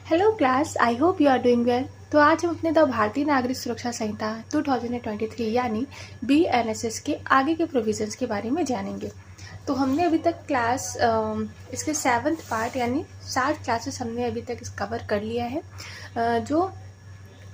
Hello class, I hope you are doing well. तो आज हम अपने द भारतीय नागरिक सुरक्षा संहिता 2023 यानी BNSS के आगे के प्रोविजंस के बारे में जानेंगे। तो हमने अभी तक क्लास इसके 7th पार्ट यानी 60 क्लासेस हमने अभी तक इस कवर कर लिया है, जो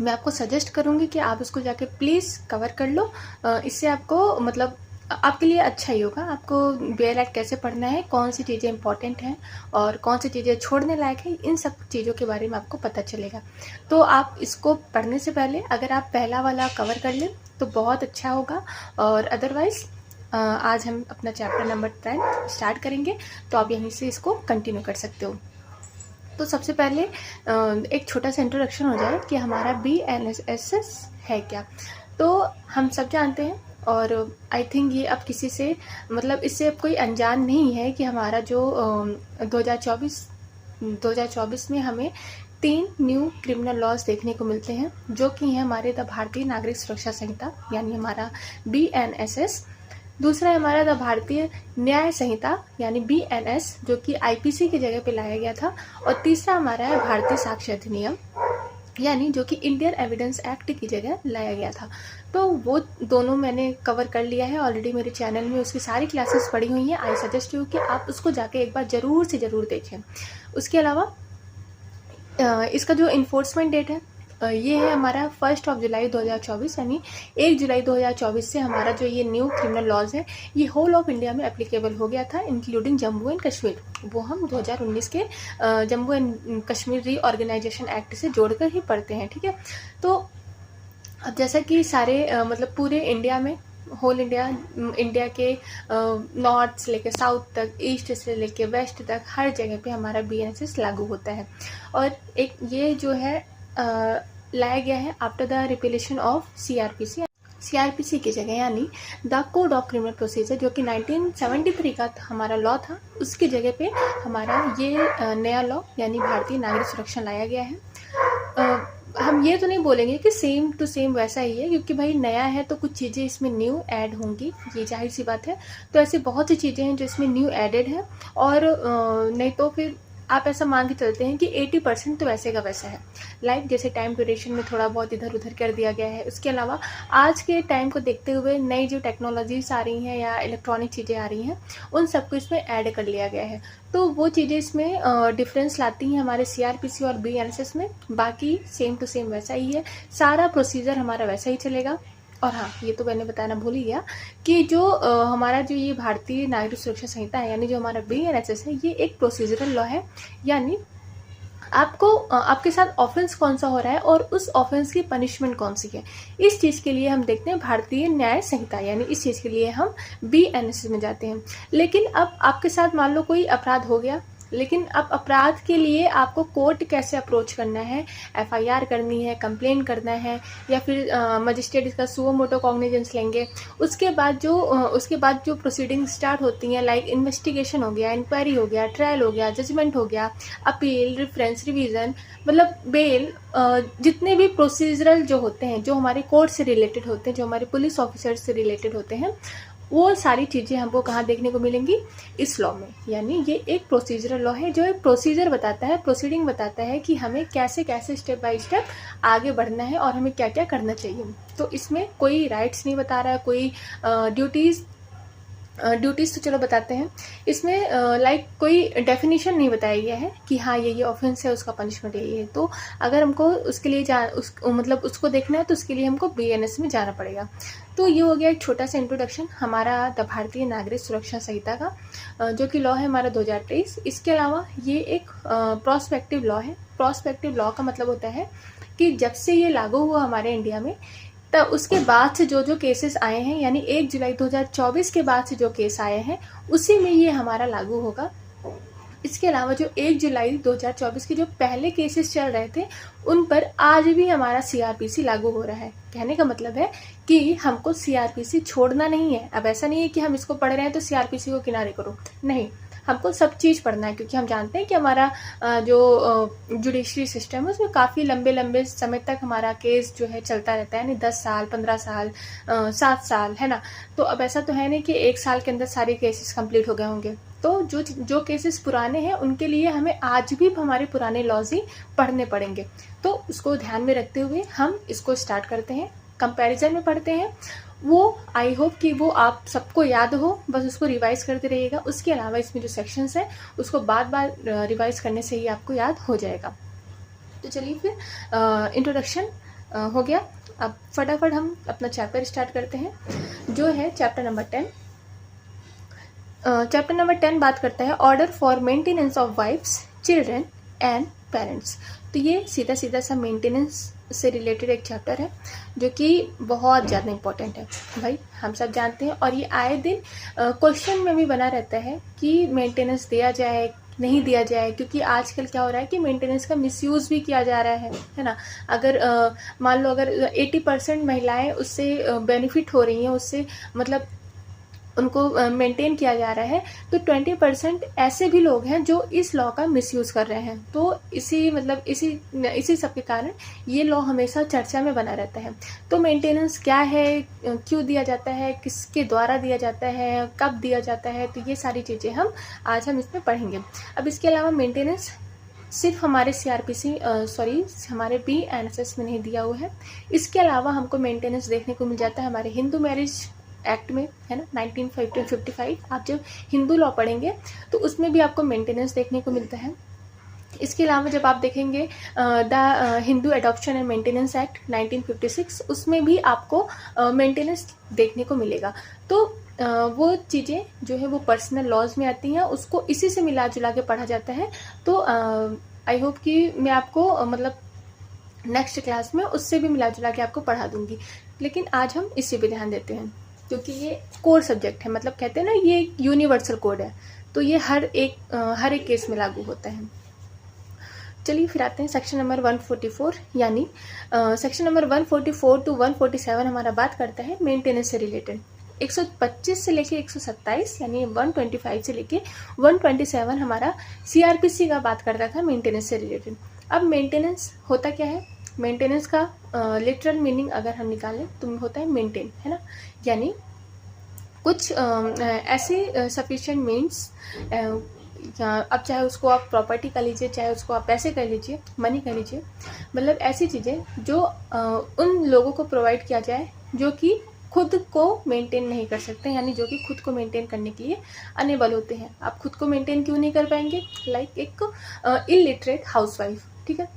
मैं आपको सजेस्ट करूँगी कि आप उसको जाके प्लीज़ कवर कर लो। इससे आपको मतलब आपके लिए अच्छा ही होगा। आपको BLAT कैसे पढ़ना है, कौन सी चीज़ें इंपॉर्टेंट हैं और कौन सी चीज़ें छोड़ने लायक है, इन सब चीज़ों के बारे में आपको पता चलेगा। तो आप इसको पढ़ने से पहले अगर आप पहला वाला कवर कर लें तो बहुत अच्छा होगा, और अदरवाइज़ आज हम अपना चैप्टर नंबर 10 स्टार्ट करेंगे, तो आप यहीं से इसको कंटिन्यू कर सकते हो। तो सबसे पहले एक छोटा सा इंट्रोडक्शन हो जाए कि हमारा BNSS है क्या। तो हम सब जानते हैं, और आई थिंक ये अब किसी से मतलब इससे अब कोई अनजान नहीं है कि हमारा जो 2024 में हमें 3 न्यू क्रिमिनल लॉज देखने को मिलते हैं, जो कि हैं हमारे द भारतीय नागरिक सुरक्षा संहिता यानी हमारा BNSS। दूसरा है हमारा द भारतीय न्याय संहिता यानी BNS, जो कि IPC की जगह पे लाया गया था। और तीसरा हमारा है भारतीय साक्ष्य अधिनियम यानी जो कि इंडियन एविडेंस एक्ट की जगह लाया गया था। तो वो दोनों मैंने कवर कर लिया है ऑलरेडी, मेरे चैनल में उसकी सारी क्लासेस पड़ी हुई हैं। आई सजेस्ट यू कि आप उसको जाके एक बार ज़रूर से ज़रूर देखें। उसके अलावा इसका जो इन्फोर्समेंट डेट है ये है हमारा 1 जुलाई 2024 यानी 1 जुलाई 2024 से हमारा जो ये न्यू क्रिमिनल लॉज है ये होल ऑफ इंडिया में एप्लीकेबल हो गया था, इंक्लूडिंग जम्मू एंड कश्मीर। वो हम 2019 के Jammu and Kashmir reorganisation act से जोड़कर ही पढ़ते हैं, ठीक है। तो अब जैसा कि सारे मतलब पूरे इंडिया में होल इंडिया के नॉर्थ से लेकर साउथ तक, ईस्ट से लेकर वेस्ट तक हर जगह पे हमारा BNSS लागू होता है। और एक ये जो है लाया गया है आफ्टर द रिपीलेशन ऑफ CRPC की जगह यानी the code of criminal procedure, जो कि 1973 का हमारा लॉ था, उसकी जगह पे हमारा ये नया लॉ यानी भारतीय नागरिक सुरक्षा लाया गया है। हम ये तो नहीं बोलेंगे कि सेम टू सेम वैसा ही है, क्योंकि भाई नया है तो कुछ चीज़ें इसमें न्यू ऐड होंगी, ये जाहिर सी बात है। तो ऐसी बहुत सी चीज़ें हैं जो इसमें न्यू एडेड है, और नहीं तो फिर आप ऐसा मान के चलते हैं कि 80% तो वैसे का वैसा है। लाइक जैसे टाइम ड्यूरेशन में थोड़ा बहुत इधर उधर कर दिया गया है। उसके अलावा आज के टाइम को देखते हुए नई जो टेक्नोलॉजीज आ रही हैं या इलेक्ट्रॉनिक चीज़ें आ रही हैं, उन सबको इसमें ऐड कर लिया गया है। तो वो चीज़ें इसमें डिफरेंस लाती हैं हमारे CRPC और BNSS में। बाकी सेम टू सेम वैसा ही है, सारा प्रोसीजर हमारा वैसा ही चलेगा। और हाँ, ये तो मैंने बताना भूल ही गया कि जो हमारा जो ये भारतीय नागरिक सुरक्षा संहिता है यानी जो हमारा BNSS है, ये एक प्रोसीजरल लॉ है। यानी आपको आपके साथ ऑफेंस कौन सा हो रहा है और उस ऑफेंस की पनिशमेंट कौन सी है, इस चीज़ के लिए हम देखते हैं भारतीय न्याय संहिता, यानी इस चीज़ के लिए हम BNSS में जाते हैं। लेकिन अब आपके साथ मान लो कोई अपराध हो गया, लेकिन अब अपराध के लिए आपको कोर्ट कैसे अप्रोच करना है, FIR करनी है, कंप्लेन करना है, या फिर मजिस्ट्रेट इसका सुओ मोटो कॉग्निजेंस लेंगे। उसके बाद जो प्रोसीडिंग स्टार्ट होती हैं, लाइक इन्वेस्टिगेशन हो गया, इंक्वायरी हो गया, ट्रायल हो गया, जजमेंट हो गया, अपील, रेफरेंस, रिवीजन, मतलब बेल, जितने भी प्रोसीजरल जो होते हैं, जो हमारे कोर्ट से रिलेटेड होते हैं, जो हमारे पुलिस ऑफिसर से रिलेटेड होते हैं, वो सारी चीज़ें हमको कहाँ देखने को मिलेंगी, इस लॉ में। यानी ये एक प्रोसीजरल लॉ है जो एक प्रोसीजर बताता है, प्रोसीडिंग बताता है कि हमें कैसे कैसे स्टेप बाय स्टेप आगे बढ़ना है और हमें क्या क्या करना चाहिए। तो इसमें कोई राइट्स नहीं बता रहा है, कोई ड्यूटीज़ तो चलो बताते हैं। इसमें लाइक कोई डेफिनेशन नहीं बताया गया है कि हाँ ये ऑफेंस है, उसका पनिशमेंट ये है। तो अगर हमको उसके लिए मतलब उसको देखना है तो उसके लिए हमको BNS में जाना पड़ेगा। तो ये हो गया एक छोटा सा इंट्रोडक्शन हमारा द भारतीय नागरिक सुरक्षा संहिता का, जो कि लॉ है हमारा 2023। इसके अलावा ये एक प्रोस्पेक्टिव लॉ है। प्रोस्पेक्टिव लॉ का मतलब होता है कि जब से ये लागू हुआ हमारे इंडिया में, तब उसके बाद से जो जो केसेस आए हैं, यानी 1 जुलाई 2024 के बाद से जो केस आए हैं, उसी में ये हमारा लागू होगा। इसके अलावा जो 1 जुलाई 2024 के जो पहले केसेस चल रहे थे, उन पर आज भी हमारा CRPC लागू हो रहा है। कहने का मतलब है कि हमको CRPC छोड़ना नहीं है। अब ऐसा नहीं है कि हम इसको पढ़ रहे हैं तो CRPC को किनारे करो, नहीं, हमको सब चीज़ पढ़ना है, क्योंकि हम जानते हैं कि हमारा जो जुडिशरी सिस्टम है उसमें काफ़ी लंबे लंबे समय तक हमारा केस जो है चलता रहता है, यानी 10 साल, 15 साल, 7 साल, है ना। तो अब ऐसा तो है नहीं कि 1 साल के अंदर सारे केसेस कंप्लीट हो गए होंगे। तो जो केसेस पुराने हैं उनके लिए हमें आज भी हमारे पुराने लॉज ही पढ़ने पड़ेंगे। तो उसको ध्यान में रखते हुए हम इसको स्टार्ट करते हैं, कंपैरिजन में पढ़ते हैं। वो आई होप कि वो आप सबको याद हो, बस उसको रिवाइज करते रहिएगा। उसके अलावा इसमें जो सेक्शंस हैं उसको बार बार रिवाइज करने से ही आपको याद हो जाएगा। तो चलिए फिर इंट्रोडक्शन हो गया, अब फटाफट हम अपना चैप्टर स्टार्ट करते हैं जो है चैप्टर नंबर 10। चैप्टर नंबर 10 बात करता है order for maintenance of wives, children and parents. तो ये सीधा सीधा सा मेंटेनेंस से रिलेटेड एक चैप्टर है जो कि बहुत ज़्यादा इंपॉर्टेंट है भाई, हम सब जानते हैं। और ये आए दिन क्वेश्चन में भी बना रहता है कि मेंटेनेंस दिया जाए नहीं दिया जाए, क्योंकि आजकल क्या हो रहा है कि मेंटेनेंस का मिसयूज़ भी किया जा रहा है ना। अगर मान लो अगर 80% महिलाएं उससे बेनिफिट हो रही हैं, उससे मतलब उनको मेंटेन किया जा रहा है, तो 20% ऐसे भी लोग हैं जो इस लॉ का मिसयूज़ कर रहे हैं। तो इसी सब के कारण ये लॉ हमेशा चर्चा में बना रहता है। तो मेंटेनेंस क्या है, क्यों दिया जाता है, किसके द्वारा दिया जाता है, कब दिया जाता है, तो ये सारी चीज़ें आज हम इसमें पढ़ेंगे। अब इसके अलावा मेंटेनेंस सिर्फ हमारे हमारे BNSS में नहीं दिया हुआ है। इसके अलावा हमको मेंटेनेंस देखने को मिल जाता है हमारे हिंदू मैरिज एक्ट में, है ना, 1955। आप जब हिंदू लॉ पढ़ेंगे तो उसमें भी आपको मेंटेनेंस देखने को मिलता है। इसके अलावा जब आप देखेंगे the Hindu adoption and maintenance act 1956, उसमें भी आपको मेंटेनेंस देखने को मिलेगा। तो वो चीज़ें जो है वो पर्सनल लॉज में आती हैं, उसको इसी से मिला जुला के पढ़ा जाता है। तो आई होप कि मैं आपको मतलब नेक्स्ट क्लास में उससे भी मिला जुला के आपको पढ़ा दूंगी, लेकिन आज हम इसी पे ध्यान देते हैं क्योंकि ये कोर सब्जेक्ट है। मतलब कहते हैं ना, ये एक यूनिवर्सल कोड है, तो ये हर एक केस में लागू होता है। चलिए फिर आते हैं सेक्शन नंबर 144, यानी सेक्शन नंबर 144 टू 147 हमारा बात करता है मेंटेनेंस से रिलेटेड। 125 से लेके 127 यानी 125 से लेके 127 हमारा CRPC का बात करता था मेंटेनेंस से रिलेटेड। अब मेंटेनेंस होता क्या है? मेंटेनेंस का लिटरल मीनिंग अगर हम निकालें तो होता है मेंटेन, है ना, यानी कुछ ऐसे सफिशिएंट मीन्स, अब चाहे उसको आप प्रॉपर्टी कर लीजिए, चाहे उसको आप पैसे कर लीजिए, मनी कर लीजिए, मतलब ऐसी चीज़ें जो उन लोगों को प्रोवाइड किया जाए जो कि खुद को मेंटेन नहीं कर सकते, यानी जो कि खुद को मेंटेन करने के लिए अनेबल होते हैं। आप खुद को मेंटेन क्यों नहीं कर पाएंगे? लाइक एक इलिटरेट हाउसवाइफ, ठीक है,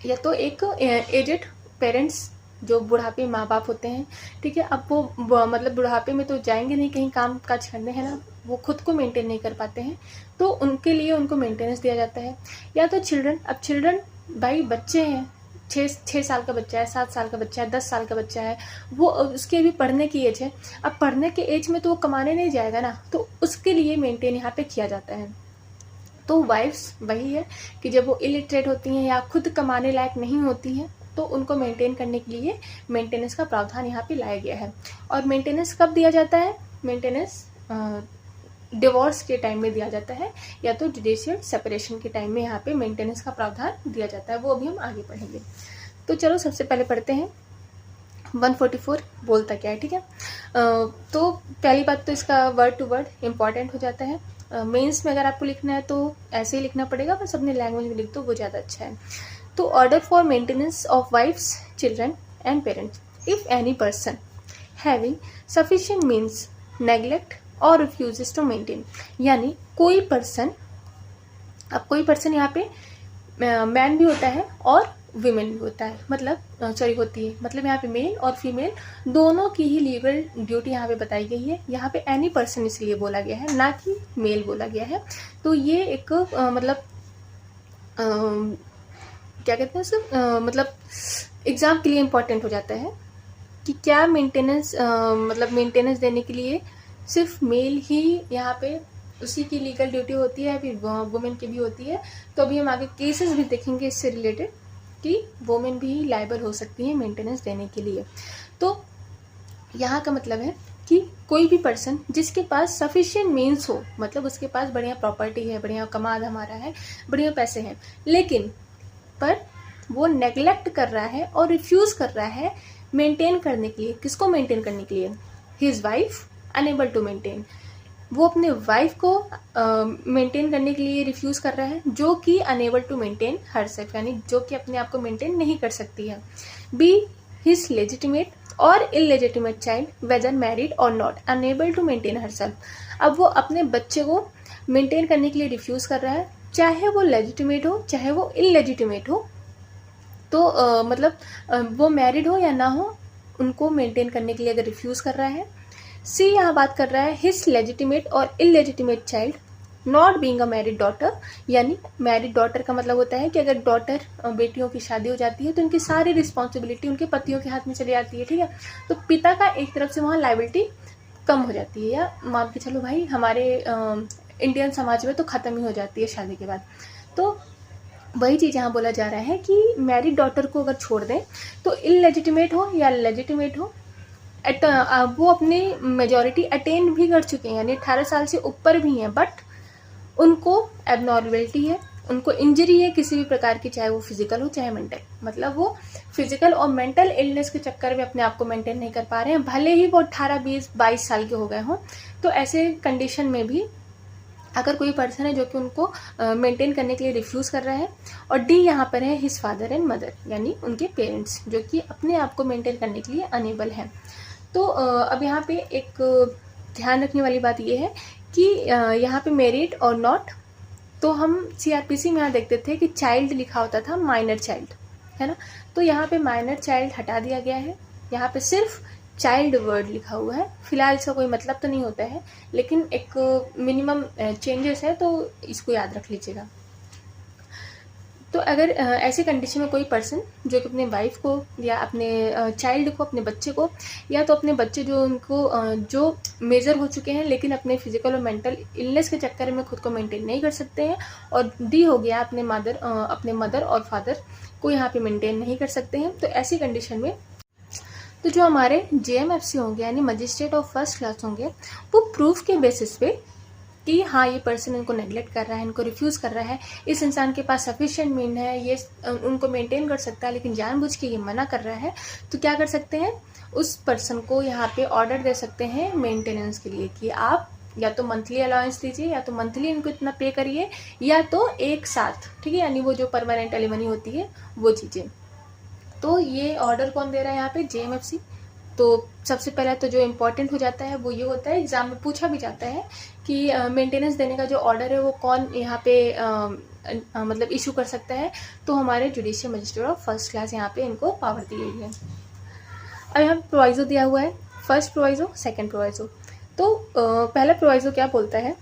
या तो एक एजेड पेरेंट्स जो बुढ़ापे माँ बाप होते हैं, ठीक है। अब वो मतलब बुढ़ापे में तो जाएंगे नहीं कहीं काम काज करने, है ना, वो खुद को मेंटेन नहीं कर पाते हैं, तो उनके लिए उनको मेंटेनेंस दिया जाता है। या तो चिल्ड्रन, अब चिल्ड्रन भाई बच्चे हैं, 6 साल का बच्चा है, 7 साल का बच्चा है, 10 साल का बच्चा है, वो उसकी अभी पढ़ने की एज है। अब पढ़ने के एज में तो वो कमाने नहीं जाएगा ना, तो उसके लिए मेंटेन यहाँ पे किया जाता है। तो वाइफ्स वही है कि जब वो इलिटरेट होती हैं या खुद कमाने लायक नहीं होती हैं, तो उनको मेंटेन करने के लिए मेंटेनेंस का प्रावधान यहाँ पे लाया गया है। और मेंटेनेंस कब दिया जाता है? मेंटेनेंस डिवोर्स के टाइम में दिया जाता है, या तो जुडिशियल सेपरेशन के टाइम में यहाँ पे मेंटेनेंस का प्रावधान दिया जाता है। वो अभी हम आगे पढ़ेंगे। तो चलो सबसे पहले पढ़ते हैं 144 बोलता क्या है, ठीक है। तो पहली बात तो इसका वर्ड टू वर्ड इम्पॉर्टेंट हो जाता है। मेंस में अगर आपको लिखना है तो ऐसे ही लिखना पड़ेगा, बस अपने लैंग्वेज में लिख दो, वो ज़्यादा अच्छा है। तो order for maintenance of wives, children and parents if any person having sufficient means neglect और रिफ्यूजेस टू मेंटेन, यानी कोई पर्सन, अब कोई पर्सन यहाँ पे मैन भी होता है और विमेन भी होता है, मतलब होती है, मतलब यहाँ पे मेल और फीमेल दोनों की ही लीगल ड्यूटी यहाँ पे बताई गई है। यहाँ पे एनी पर्सन इसलिए बोला गया है, ना कि मेल बोला गया है। तो ये एक क्या कहते हैं उसको, मतलब एग्जाम के लिए इम्पोर्टेंट हो जाता है कि क्या मेंटेनेंस मेंटेनेंस देने के लिए सिर्फ मेल ही यहाँ पे उसी की लीगल ड्यूटी होती है, फिर वुमेन की भी होती है। तो अभी हम आगे केसेस भी देखेंगे इससे रिलेटेड कि वुमेन भी लायबल हो सकती है मेंटेनेंस देने के लिए। तो यहाँ का मतलब है कि कोई भी पर्सन जिसके पास सफिशिएंट मीन्स हो, मतलब उसके पास बढ़िया प्रॉपर्टी है, बढ़िया कमा धमा रहा है, बढ़िया पैसे हैं, लेकिन पर वो नेग्लेक्ट कर रहा है और रिफ्यूज़ कर रहा है मेंटेन करने के लिए। किसको मेंटेन करने के लिए? His wife unable to maintain, वो अपने वाइफ को मेंटेन करने के लिए रिफ्यूज़ कर रहा है, जो कि अनेबल टू मेंटेन हरसेल्फ, यानी जो कि अपने आप को मेंटेन नहीं कर सकती है। बी हिज लेजिटिमेट और इलेजिटिमेट चाइल्ड वेदर मैरिड और not unable to maintain herself. अब वो अपने बच्चे को मेंटेन करने के लिए रिफ्यूज़ कर रहा है, चाहे वो लेजिटिमेट हो चाहे वो इलेजिटिमेट हो। तो मतलब वो मैरिड हो या ना हो, उनको मेंटेन करने के लिए अगर रिफ्यूज़ कर रहा है। सी यहाँ बात कर रहा है हिज लेजिटिमेट और illegitimate child not being a married daughter, यानी मैरिड डॉटर का मतलब होता है कि अगर डॉटर बेटियों की शादी हो जाती है तो उनकी सारी रिस्पॉन्सिबिलिटी उनके पतियों के हाथ में चली जाती है, ठीक है। तो पिता का एक तरफ से वहाँ लायबिलिटी कम हो जाती है, या मान के चलो भाई हमारे इंडियन समाज में तो ख़त्म ही हो जाती है शादी के बाद। तो वही चीज़ यहाँ बोला जा रहा है कि मैरिड डॉटर को अगर छोड़ दें तो इलेजिटिमेट हो या लेजिटिमेट हो, वो अपनी मेजॉरिटी अटेन भी कर चुके हैं, यानी 18 साल से ऊपर भी हैं, बट उनको एबनॉर्मलिटी है, उनको इंजरी है किसी भी प्रकार की, चाहे वो फिजिकल हो चाहे मेंटल। मतलब वो फिजिकल और मेंटल इलनेस के चक्कर में अपने आप को मेंटेन नहीं कर पा रहे हैं, भले ही वो 18, 20, 22 साल के हो गए हों। तो ऐसे कंडीशन में भी अगर कोई पर्सन है जो कि उनको मेंटेन करने के लिए रिफ्यूज़ कर रहा है। और डी यहाँ पर है हिज फादर एंड मदर, यानी उनके पेरेंट्स जो कि अपने आप को मेंटेन करने के लिए अनेबल हैं। तो अब यहाँ पे एक ध्यान रखने वाली बात ये है कि यहाँ पे मैरिड और नॉट, तो हम CRPC में यहाँ देखते थे कि चाइल्ड लिखा होता था माइनर चाइल्ड, है ना। तो यहाँ पे माइनर चाइल्ड हटा दिया गया है, यहाँ पे सिर्फ चाइल्ड वर्ड लिखा हुआ है। फिलहाल इसका कोई मतलब तो नहीं होता है, लेकिन एक मिनिमम चेंजेस है, तो इसको याद रख लीजिएगा। तो अगर ऐसे कंडीशन में कोई पर्सन जो कि अपने वाइफ को या अपने चाइल्ड को, अपने बच्चे को, या तो अपने बच्चे जो उनको जो मेजर हो चुके हैं लेकिन अपने फिजिकल और मेंटल इलनेस के चक्कर में खुद को मेंटेन नहीं कर सकते हैं, और डी हो गया अपने मदर और फादर को यहाँ पे मेंटेन नहीं कर सकते हैं, तो ऐसी कंडीशन में तो जो हमारे JMFC होंगे यानी मजिस्ट्रेट ऑफ फर्स्ट क्लास होंगे, वो प्रूफ के बेसिस पे कि हाँ ये पर्सन इनको नेग्लेक्ट कर रहा है, इनको रिफ्यूज़ कर रहा है, इस इंसान के पास सफिशिएंट मीन है, ये उनको मेंटेन कर सकता है, लेकिन जानबूझ के ये मना कर रहा है, तो क्या कर सकते हैं, उस पर्सन को यहाँ पे ऑर्डर दे सकते हैं मेंटेनेंस के लिए कि आप या तो मंथली अलाउंस दीजिए, या तो मंथली इनको इतना पे करिए, या तो एक साथ, ठीक है, यानी वो जो परमानेंट एलिमनी होती है वो चीज़ें। तो ये ऑर्डर कौन दे रहा है यहाँ पे, JMFC। तो सबसे पहला तो जो इम्पोर्टेंट हो जाता है वो ये होता है, एग्जाम में पूछा भी जाता है कि मेंटेनेंस देने का जो ऑर्डर है वो कौन यहाँ पे मतलब इशू कर सकता है, तो हमारे judicial magistrate of first class यहाँ पे इनको पावर दी गई है। अब यहाँ प्रोवाइजो दिया हुआ है, फर्स्ट प्रोवाइजो, सेकेंड प्रोवाइजो। तो पहला प्रोवाइजो क्या बोलता है,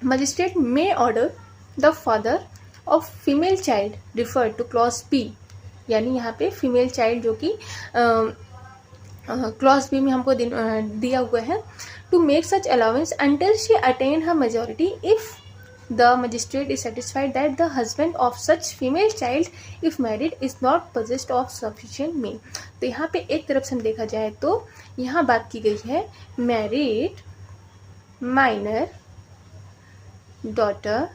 magistrate may order the father of female child refer two clause B, यानी यहाँ पे फीमेल चाइल्ड जो कि क्लॉज B में हमको दिया हुआ है, to make such allowance until she attain her majority if the magistrate is satisfied that the husband of such female child if married is not possessed of sufficient mean. तो यहाँ पे एक तरफ से हम देखा जाए तो यहाँ बात की गई है मैरिड माइनर डॉटर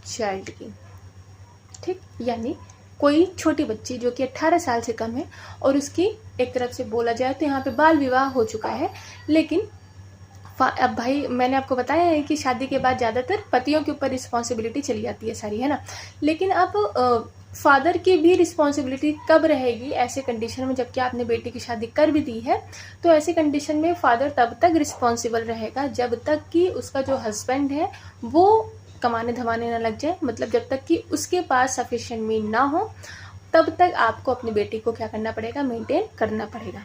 चाइल्ड की, ठीक, यानी कोई छोटी बच्ची जो कि 18 साल से कम है और उसकी एक तरफ से बोला जाए तो यहाँ पे बाल विवाह हो चुका है, लेकिन अब भाई मैंने आपको बताया है कि शादी के बाद ज़्यादातर पतियों के ऊपर रिस्पॉन्सिबिलिटी चली जाती है सारी, है ना। लेकिन अब फादर की भी रिस्पॉन्सिबिलिटी कब रहेगी ऐसे कंडीशन में, जबकि आपने बेटी की शादी कर भी दी है, तो ऐसे कंडीशन में फादर तब तक रिस्पॉन्सिबल रहेगा जब तक कि उसका जो हस्बैंड है वो कमाने धमाने ना लग जाए, मतलब जब तक कि उसके पास सफिशिएंट मीन ना हो तब तक आपको अपनी बेटी को क्या करना पड़ेगा, मेंटेन करना पड़ेगा।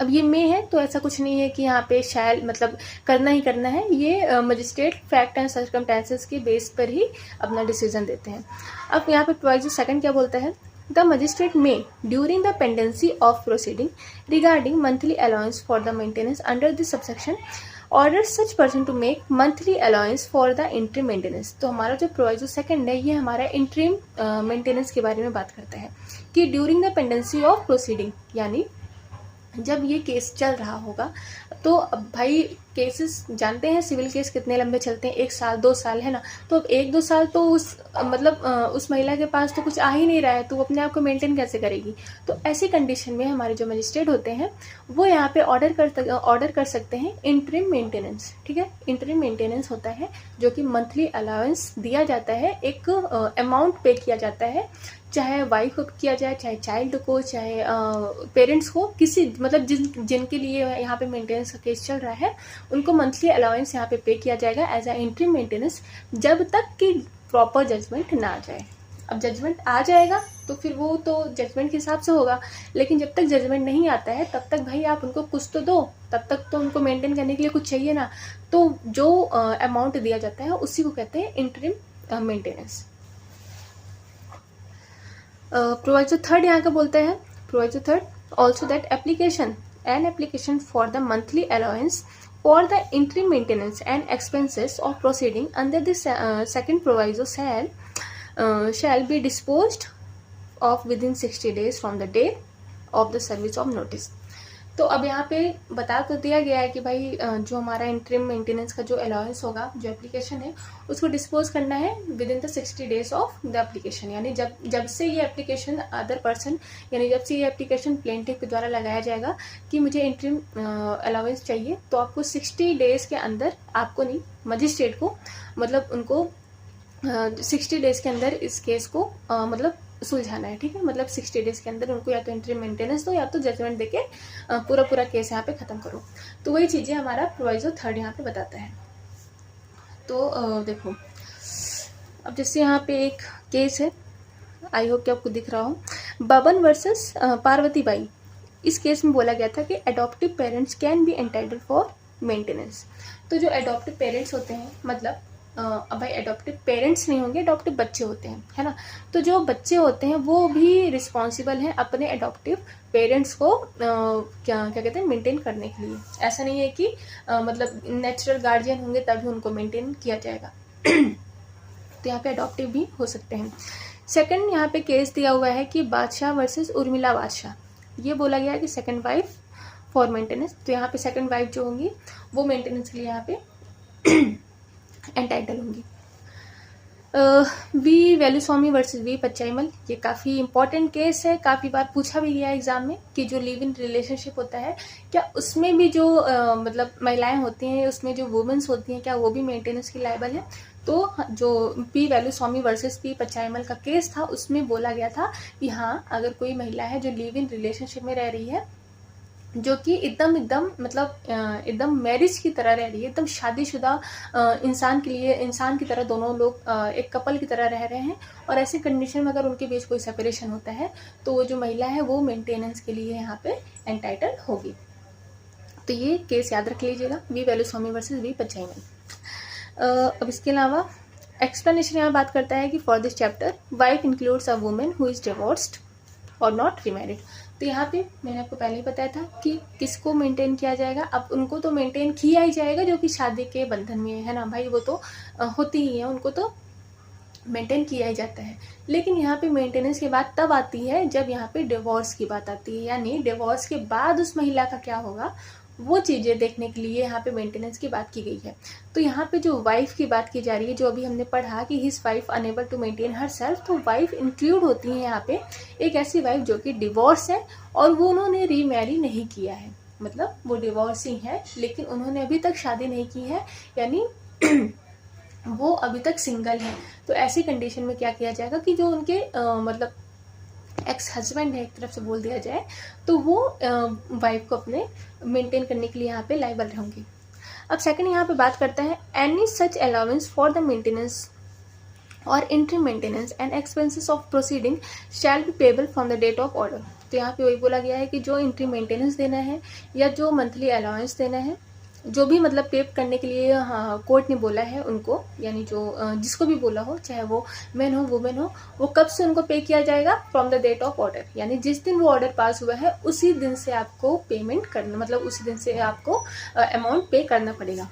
अब ये मे है तो ऐसा कुछ नहीं है कि यहाँ पे शायद मतलब करना ही करना है, ये मजिस्ट्रेट फैक्ट एंड सर्कमस्टेंसेस के बेस पर ही अपना डिसीजन देते हैं। अब यहाँ पे प्रोवाइजो सेकंड क्या बोलता है, the magistrate may during the pendency of proceeding regarding monthly allowance for the maintenance under this subsection order such person to make monthly allowance for the interim maintenance. तो हमारा जो प्रोवाइजो सेकंड है ये हमारा interim maintenance के बारे में बात करता है कि during the pendency of proceeding, यानी जब ये केस चल रहा होगा तो अब भाई केसेस जानते हैं सिविल केस कितने लंबे चलते हैं, 1 साल 2 साल, है ना। तो अब 1-2 साल तो उस महिला के पास तो कुछ आ ही नहीं रहा है, तो वो अपने आप को मेंटेन कैसे करेगी। तो ऐसी कंडीशन में हमारे जो मजिस्ट्रेट होते हैं वो यहाँ पे ऑर्डर कर सकते हैं इंटरिम मेंटेनेंस। ठीक है, इंटरिम मेंटेनेंस होता है जो कि मंथली अलाउंस दिया जाता है, एक अमाउंट पे किया जाता है, चाहे वाइफ को किया जाए, चाहे चाइल्ड को, चाहे पेरेंट्स को, किसी मतलब जिनके लिए यहाँ पे मेंटेनेंस का केस चल रहा है उनको मंथली अलाउंस यहाँ पे किया जाएगा एज अ इंटरिम मेंटेनेंस, जब तक कि प्रॉपर जजमेंट ना आ जाए। अब जजमेंट आ जाएगा तो फिर वो तो जजमेंट के हिसाब से होगा, लेकिन जब तक जजमेंट नहीं आता है तब तक भाई आप उनको कुछ तो दो, तब तक तो उनको मेंटेन करने के लिए कुछ चाहिए ना। तो जो अमाउंट दिया जाता है उसी को कहते हैं इंटरिम मेंटेनेंस। प्रोवाइजो थर्ड यहाँ का बोलते हैं, proviso third also that an application for the monthly allowance for the interim maintenance and expenses of proceeding under the second proviso shall be disposed of within 60 days from the date of the service of notice। तो अब यहाँ पे बता तो दिया गया है कि भाई जो हमारा इंटरिम मेंटेनेंस का जो अलाउंस होगा, जो एप्लीकेशन है उसको डिस्पोज करना है with in the 60 days of the application, यानी जब से ये एप्लीकेशन अदर पर्सन, यानी जब से ये एप्लीकेशन प्लेंटिफ के द्वारा लगाया जाएगा कि मुझे इंटरिम अलाउंस चाहिए, तो आपको 60 डेज के अंदर, आपको नहीं मजिस्ट्रेट को, मतलब उनको 60 डेज के अंदर इस केस को मतलब सुलझाना है। ठीक है, मतलब 60 डेज के अंदर उनको या तो इंटरिम मेंटेनेंस दो या तो जजमेंट देके पूरा केस यहाँ पे खत्म करो। तो वही चीजें हमारा प्रोवाइजो थर्ड यहाँ पे बताता है। तो देखो, अब जैसे यहाँ पे एक केस है, आई होप कि आपको दिख रहा हो, बबन वर्सेस पार्वती बाई। इस केस में बोला गया था कि adaptive parents can be entitled for maintenance. तो जो एडॉप्टिव पेरेंट्स होते हैं, मतलब अब भाई एडॉप्टिव पेरेंट्स नहीं होंगे, एडॉप्टिव बच्चे होते हैं, है ना। तो जो बच्चे होते हैं वो भी रिस्पॉन्सिबल हैं अपने एडॉप्टिव पेरेंट्स को क्या कहते हैं मेंटेन करने के लिए। ऐसा नहीं है कि मतलब नेचुरल गार्जियन होंगे तभी उनको मेंटेन किया जाएगा। तो यहाँ पे एडॉप्टिव भी हो सकते हैं। सेकंड यहाँ पे केस दिया हुआ है कि बादशाह वर्सेस उर्मिला बादशाह। ये बोला गया है कि सेकंड वाइफ फॉर मेंटेनेंस। तो यहाँ पे सेकंड वाइफ जो होंगी वो मेंटेनेंस के लिए यहाँ पे एंटाइटल होंगी। वी वेलुस्वामी वर्सेस वी पचाईमल, ये काफ़ी इंपॉर्टेंट केस है, काफ़ी बार पूछा भी गया एग्जाम में कि जो लिव इन रिलेशनशिप होता है, क्या उसमें भी जो मतलब महिलाएं होती हैं, उसमें जो वुमेन्स होती हैं, क्या वो भी मेंटेनेंस की लायबल है। तो जो पी वेलुस्वामी वर्सेस पी पचाईमल का केस था उसमें बोला गया था कि हाँ, अगर कोई महिला है जो लिव इन रिलेशनशिप में रह रही है, जो कि एकदम मतलब एकदम मैरिज की तरह रह रही है, एकदम शादीशुदा इंसान के लिए इंसान की तरह दोनों लोग एक कपल की तरह रह रहे हैं, और ऐसी कंडीशन में अगर उनके बीच कोई सेपरेशन होता है तो वो जो महिला है वो मेंटेनेंस के लिए यहाँ पे एंटाइटल होगी। तो ये केस याद रख लीजिएगा, वी वेलुस्वामी वर्सेस वी पचाईमल। अब इसके अलावा एक्सप्लेनेशन यहाँ बात करता है कि for this chapter wife includes a women who is divorced और नॉट रिमैरिड। तो यहाँ पे मैंने आपको पहले ही बताया था कि किसको मेंटेन किया जाएगा। अब उनको तो मेंटेन किया ही जाएगा जो कि शादी के बंधन में है ना भाई, वो तो होती ही है, उनको तो मेंटेन किया ही जाता है। लेकिन यहाँ पे मेंटेनेंस की बात तब आती है जब यहाँ पे डिवोर्स की बात आती है, यानी डिवोर्स के बाद उस महिला का क्या होगा, वो चीज़ें देखने के लिए यहाँ पे मेंटेनेंस की बात की गई है। तो यहाँ पे जो वाइफ की बात की जा रही है, जो अभी हमने पढ़ा कि his wife unable to maintain herself, तो वाइफ इंक्लूड होती है यहाँ पे एक ऐसी वाइफ जो कि डिवोर्स है और वो उन्होंने रीमैरी नहीं किया है, मतलब वो डिवोर्स ही है लेकिन उन्होंने अभी तक शादी नहीं की है, यानी वो अभी तक सिंगल है। तो ऐसी कंडीशन में क्या किया जाएगा कि जो उनके मतलब एक्स हस्बैंड है एक तरफ से बोल दिया जाए, तो वो वाइफ को अपने मेंटेन करने के लिए यहाँ पे लायबल होंगे। अब सेकंड यहाँ पे बात करता है any such allowance for the maintenance और interim maintenance and expenses of proceeding shall be payable from the date of order. तो यहाँ पे वही बोला गया है कि जो इंटरिम मेंटेनेंस देना है या जो मंथली अलाउंस देना है, जो भी मतलब पे करने के लिए कोर्ट ने बोला है उनको, यानी जो जिसको भी बोला हो, चाहे वो मैन हो वुमेन हो, वो कब से उनको पे किया जाएगा, from the date of order, यानी जिस दिन वो ऑर्डर पास हुआ है उसी दिन से आपको पेमेंट करना, मतलब उसी दिन से आपको अमाउंट पे करना पड़ेगा।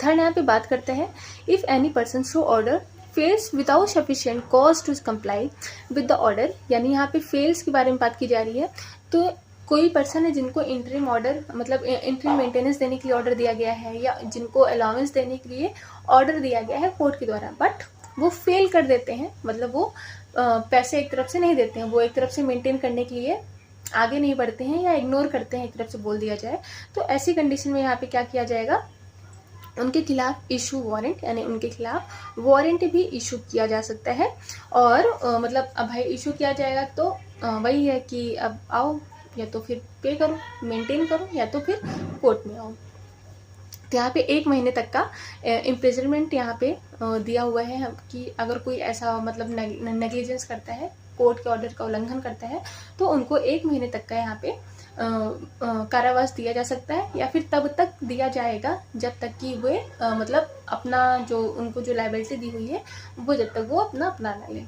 थर्ड यहाँ पे बात करते हैं if any person through order fails without sufficient cause to comply with the order, यानी यहाँ पे फेल्स के बारे में बात की जा रही है। तो कोई पर्सन है जिनको इंटरिम ऑर्डर मतलब इंटरिम मेंटेनेंस देने के लिए ऑर्डर दिया गया है या जिनको अलाउंस देने के लिए ऑर्डर दिया गया है कोर्ट के द्वारा, बट वो फेल कर देते हैं, मतलब वो पैसे एक तरफ से नहीं देते हैं, वो एक तरफ से मेंटेन करने के लिए आगे नहीं बढ़ते हैं या इग्नोर करते हैं, एक तरफ से बोल दिया जाए, तो ऐसी कंडीशन में यहाँ पे क्या किया जाएगा, उनके खिलाफ इशू वारंट, यानी उनके खिलाफ वारंट भी इशू किया जा सकता है। और मतलब अब भाई इशू किया जाएगा तो वही है कि अब आओ, या तो फिर पे करो, मेंटेन करो, या तो फिर कोर्ट में आओ। तो यहाँ पे 1 महीने तक का इम्प्रिजनमेंट यहाँ पे दिया हुआ है कि अगर कोई ऐसा मतलब नेग्लिजेंस करता है, कोर्ट के ऑर्डर का उल्लंघन करता है, तो उनको 1 महीने तक का यहाँ पे कारावास दिया जा सकता है, या फिर तब तक दिया जाएगा जब तक कि वे मतलब अपना जो उनको जो लायबिलिटी दी हुई है वो जब तक वो अपना ना ले।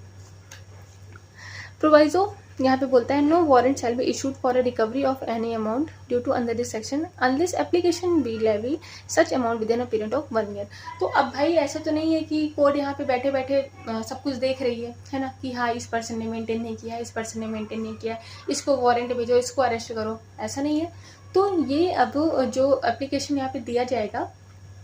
प्रोवाइजो यहाँ पे बोलता है no warrant shall be issued for a recovery of any amount due to under this section unless application be levy such amount within a period of 1 year. तो अब भाई ऐसा तो नहीं है कि कोर्ट यहाँ पे बैठे बैठे सब कुछ देख रही है ना, कि हाँ इस पर्सन ने मेंटेन नहीं किया, इस पर्सन ने मेंटेन नहीं किया, इसको वारंट भेजो, इसको अरेस्ट करो, ऐसा नहीं है। तो ये अब जो एप्लीकेशन यहाँ पे दिया जाएगा,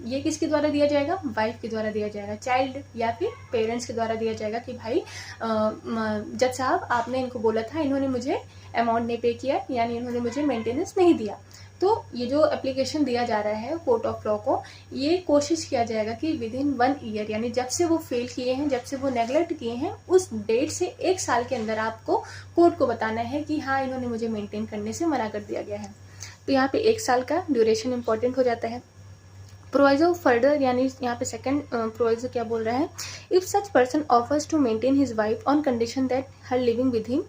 ये किसके द्वारा दिया जाएगा, वाइफ के द्वारा दिया जाएगा, चाइल्ड या फिर पेरेंट्स के द्वारा दिया जाएगा कि भाई जज साहब आपने इनको बोला था, इन्होंने मुझे अमाउंट नहीं पे किया, यानी इन्होंने मुझे मेंटेनेंस नहीं दिया। तो ये जो एप्लीकेशन दिया जा रहा है कोर्ट ऑफ लॉ को, ये कोशिश किया जाएगा कि विद इन 1 ईयर, यानी जब से वो फेल किए हैं, जब से वो नेग्लेक्ट किए हैं, उस डेट से 1 साल के अंदर आपको कोर्ट को बताना है कि हाँ इन्होंने मुझे मेंटेन करने से मना कर दिया गया है। तो यहाँ पे 1 साल का ड्यूरेशन इंपॉर्टेंट हो जाता है। प्रोवाइजो फर्दर, यानी यहाँ पे सेकंड प्रोवाइजो क्या बोल रहा है, if such person offers to maintain his wife on condition that her living with him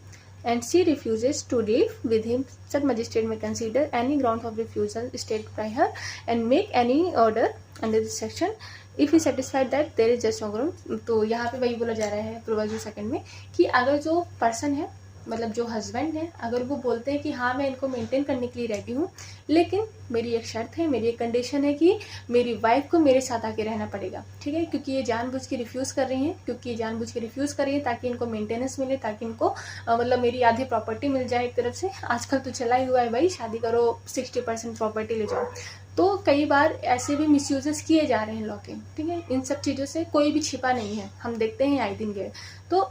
and she refuses to live with him, such magistrate may consider any grounds of refusal stated by her and make any order under this section if he satisfied that there is just no ground। तो यहाँ पे वही बोला जा रहा है proviso second में कि अगर जो पर्सन है, मतलब जो हस्बैंड है, अगर वो बोलते हैं कि हाँ मैं इनको मेंटेन करने के लिए रेडी हूँ, लेकिन मेरी एक शर्त है, मेरी एक कंडीशन है कि मेरी वाइफ को मेरे साथ आके रहना पड़ेगा, ठीक है, क्योंकि ये जानबूझ के रिफ्यूज़ कर रही हैं, ताकि इनको मेंटेनेंस मिले, ताकि इनको मतलब मेरी आधी प्रॉपर्टी मिल जाए एक तरफ से। आजकल तो चला ही हुआ है भाई, शादी करो 60% प्रॉपर्टी ले जाओ। तो कई बार ऐसे भी मिसयूजेस किए जा रहे हैं लॉ के, ठीक है, इन सब चीज़ों से कोई भी छिपा नहीं है, हम देखते हैं आए दिन गए। तो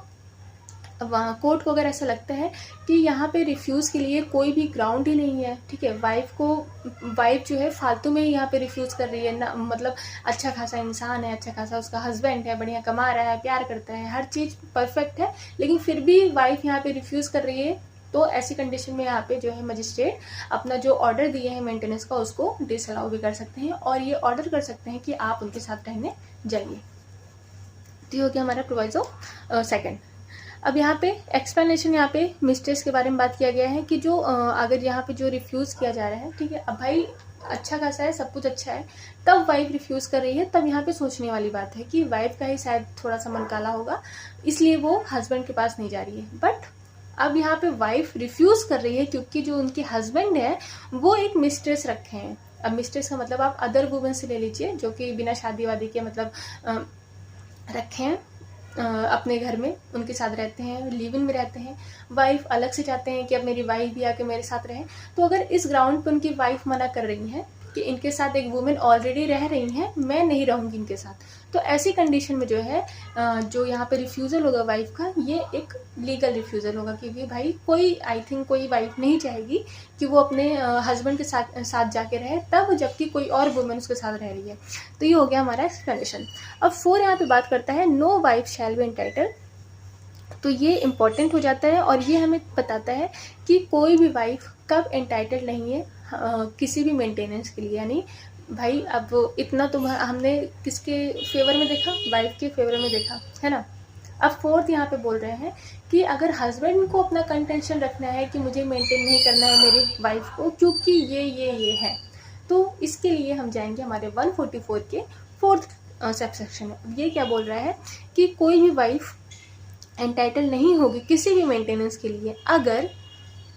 वहाँ कोर्ट को अगर ऐसा लगता है कि यहाँ पे रिफ्यूज़ के लिए कोई भी ग्राउंड ही नहीं है, ठीक है, वाइफ जो है फालतू में ही यहाँ पे रिफ्यूज़ कर रही है ना, मतलब अच्छा खासा इंसान है, अच्छा खासा उसका हस्बैंड है, बढ़िया कमा रहा है, प्यार करता है, हर चीज़ परफेक्ट है, लेकिन फिर भी वाइफ यहाँ पे रिफ्यूज़ कर रही है, तो ऐसी कंडीशन में यहाँ पे जो है मजिस्ट्रेट अपना जो ऑर्डर दिए हैं मेंटेनेंस का उसको डिसअलाउ भी कर सकते हैं, और ये ऑर्डर कर सकते हैं कि आप उनके साथ रहने जाइए। तो ये हो गया हमारा प्रोवाइजो सेकंड। अब यहाँ पे एक्सप्लेनेशन, यहाँ पे मिस्टेक्स के बारे में बात किया गया है कि जो अगर यहाँ पे जो रिफ्यूज़ किया जा रहा है, ठीक है, अब भाई अच्छा खासा है, सब कुछ अच्छा है, तब वाइफ रिफ्यूज़ कर रही है, तब यहाँ पे सोचने वाली बात है कि वाइफ का ही शायद थोड़ा सा मन काला होगा, इसलिए वो हस्बैंड के पास नहीं जा रही है। बट अब यहाँ पे वाइफ रिफ्यूज़ कर रही है क्योंकि जो उनके हस्बैंड है वो एक मिस्ट्रेस रखे हैं। अब मिस्ट्रेस का मतलब आप अदर वुमेन से ले लीजिए, जो कि बिना शादी वादी के मतलब रखे हैं, अपने घर में उनके साथ रहते हैं, लिव इन में रहते हैं, वाइफ अलग से चाहते हैं कि अब मेरी वाइफ भी आके मेरे साथ रहे। तो अगर इस ग्राउंड पर उनकी वाइफ मना कर रही है कि इनके साथ एक वुमेन ऑलरेडी रह रही हैं, मैं नहीं रहूँगी इनके साथ, तो ऐसी कंडीशन में जो है जो यहाँ पे रिफ्यूज़ल होगा वाइफ का, ये एक लीगल रिफ्यूज़ल होगा, क्योंकि भाई कोई वाइफ नहीं चाहेगी कि वो अपने हस्बैंड के साथ जाके रहे, तब जबकि कोई और वुमेन उसके साथ रह रही है। तो ये हो गया हमारा एक्सप्लेनेशन। अब 4 यहाँ पे बात करता है no wife shall be entitled. तो ये इम्पॉर्टेंट हो जाता है और ये हमें बताता है कि कोई भी वाइफ कब एंटाइटल्ड नहीं है किसी भी मेंटेनेंस के लिए। यानी भाई अब इतना तो हमने किसके फेवर में देखा, वाइफ के फेवर में देखा, है ना। अब 4th यहाँ पे बोल रहे हैं कि अगर हस्बैंड को अपना कंटेंशन रखना है कि मुझे मेंटेन नहीं करना है मेरी वाइफ को क्योंकि ये है, तो इसके लिए हम जाएंगे हमारे 144 के 4th सबसेक्शन में। ये क्या बोल रहा है कि कोई भी वाइफ एंटाइटल नहीं होगी किसी भी मेंटेनेंस के लिए अगर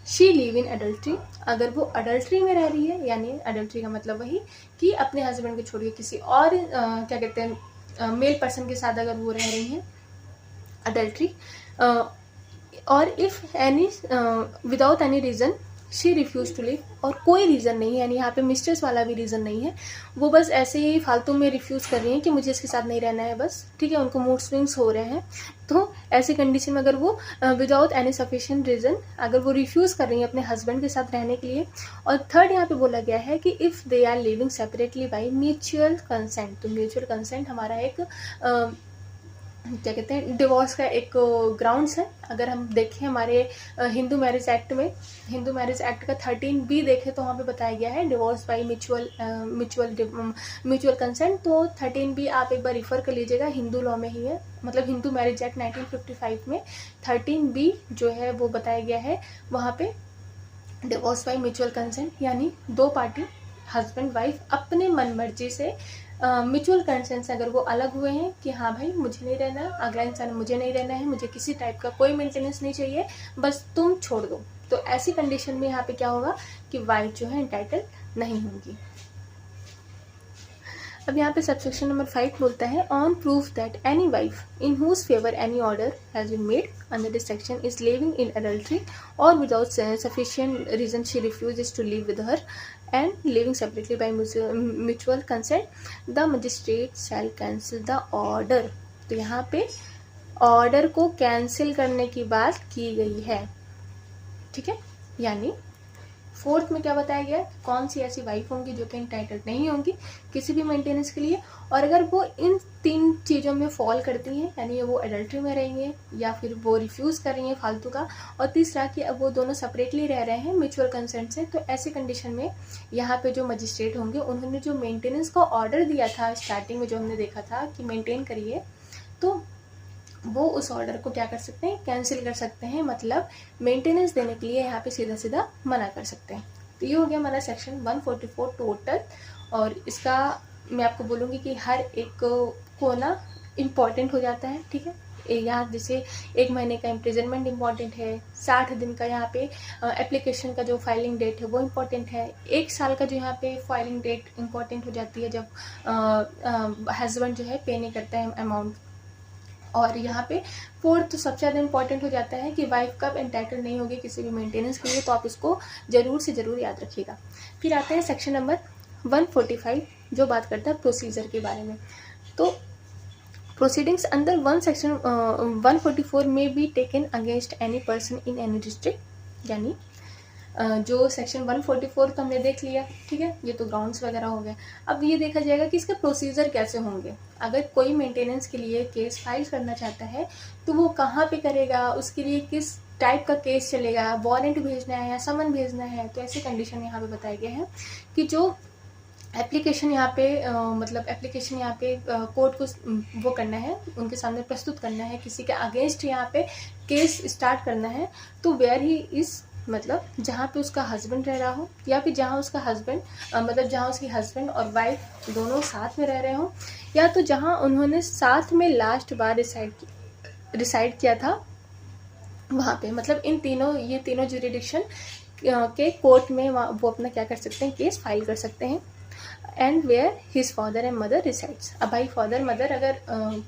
शी लिव इन अडल्ट्री, अगर वो अडल्ट्री में रह रही है, यानी अडल्ट्री का मतलब वही कि अपने हस्बैंड को छोड़िए किसी और क्या कहते हैं मेल पर्सन के साथ अगर वो रह रही हैं, अडल्ट्री, और if any without any reason she refuse to live, और कोई रीज़न नहीं है, यानी यहाँ पे मिस्ट्रेस वाला भी रीज़न नहीं है, वो बस ऐसे ही फालतू में रिफ्यूज़ कर रही हैं कि मुझे इसके साथ नहीं रहना है बस, ठीक है, उनको मूड स्विंग्स हो रहे हैं। तो ऐसी कंडीशन में अगर वो विदाउट एनी सफिशिएंट रीज़न अगर वो रिफ्यूज़ कर रही हैं अपने हस्बैंड के साथ रहने के लिए। और थर्ड यहाँ पे बोला गया है कि if they are living separately by mutual consent, तो म्यूचुअल कंसेंट हमारा एक क्या कहते हैं डिवोर्स का एक ग्राउंड्स है। अगर हम देखें हमारे हिंदू मैरिज एक्ट में, हिंदू मैरिज एक्ट का 13B देखें तो वहाँ पे बताया गया है डिवोर्स बाय म्यूचुअल कंसेंट। तो 13B आप एक बार रिफ़र कर लीजिएगा, हिंदू लॉ में ही है, मतलब हिंदू मैरिज एक्ट 1955 में 13B जो है वो बताया गया है वहाँ पे डिवोर्स बाय म्यूचुअल कंसेंट, यानी दो पार्टी हस्बैंड वाइफ अपने मन मर्जी से म्यूचुअल कंसेंट से अगर वो अलग हुए हैं कि हाँ भाई मुझे नहीं रहना, अगला इंसान मुझे नहीं रहना है, मुझे किसी टाइप का कोई मेंटेनेंस नहीं चाहिए, बस तुम छोड़ दो, तो ऐसी कंडीशन में यहाँ पे क्या होगा कि वाइफ जो है एंटाइटल नहीं होंगी। अब यहाँ पे सबसेक्शन नंबर 5 बोलता है on proof that any wife in whose favour any order has been made under this section is living in adultery और without sufficient reason she refuses to live with her and living separately by mutual consent, the magistrate shall cancel the order। तो यहाँ पे order को cancel करने की बात की गई है, ठीक है। यानी फोर्थ में क्या बताया गया, कौन सी ऐसी वाइफ होंगी जो कि एंटाइटल्ड नहीं होंगी किसी भी मेंटेनेंस के लिए, और अगर वो इन 3 चीज़ों में फॉल करती हैं, यानी वो एडल्ट्री में रहेंगी या फिर वो रिफ्यूज़ कर रही हैं फालतू का, और तीसरा कि अब वो दोनों सेपरेटली रह रहे हैं म्यूचुअल कंसेंट से, तो ऐसी कंडीशन में यहाँ पे जो मजिस्ट्रेट होंगे उन्होंने जो मेंटेनेंस का ऑर्डर दिया था स्टार्टिंग में जो हमने देखा था कि मेंटेन करिए, तो वो उस ऑर्डर को क्या कर सकते हैं, कैंसिल कर सकते हैं, मतलब मेंटेनेंस देने के लिए यहाँ पे सीधा सीधा मना कर सकते हैं। तो ये हो गया हमारा सेक्शन 144 टोटल, और इसका मैं आपको बोलूँगी कि हर एक को ना इम्पॉर्टेंट हो जाता है, ठीक है। यहाँ जैसे 1 महीने का इम्प्रिजनमेंट इम्पॉर्टेंट है, 60 दिन का यहाँ पे एप्लीकेशन का जो फाइलिंग डेट है वो इम्पॉर्टेंट है, 1 साल का जो यहाँ पे फाइलिंग डेट इम्पॉर्टेंट हो जाती है जब हस्बैंड जो है पे नहीं करता है अमाउंट। और यहाँ पे फोर्थ तो सबसे ज़्यादा इंपॉर्टेंट हो जाता है कि वाइफ कब एंटाइटल नहीं होगी किसी भी मेंटेनेंस के लिए, तो आप इसको ज़रूर से ज़रूर याद रखिएगा। फिर आते हैं सेक्शन नंबर 145 जो बात करता है प्रोसीजर के बारे में। तो प्रोसीडिंग्स अंदर 144 में be taken against any person in any district, यानी जो सेक्शन 144 तो हमने देख लिया, ठीक है, ये तो ग्राउंड्स वगैरह हो गए। अब ये देखा जाएगा कि इसके प्रोसीजर कैसे होंगे। अगर कोई मेंटेनेंस के लिए केस फाइल करना चाहता है तो वो कहाँ पे करेगा, उसके लिए किस टाइप का केस चलेगा, वारंट भेजना है या समन भेजना है, तो ऐसी कंडीशन यहाँ पे बताया गया है कि जो एप्लीकेशन यहाँ पे मतलब एप्लीकेशन यहाँ पे कोर्ट को वो करना है, उनके सामने प्रस्तुत करना है, किसी के अगेंस्ट यहाँ पे केस स्टार्ट करना है, तो वेयर ही इस मतलब जहाँ पे उसका हस्बैंड रह रहा हो या फिर जहाँ उसका हस्बैंड मतलब जहाँ उसकी हस्बैंड और वाइफ दोनों साथ में रह रहे हों, या तो जहाँ उन्होंने साथ में लास्ट बार रिसाइड किया था वहाँ पे, मतलब इन तीनों ये तीनों ज्यूरिडिक्शन के कोर्ट में वो अपना क्या कर सकते हैं, केस फाइल कर सकते हैं। And where his father and mother resides. अब भाई फादर मदर अगर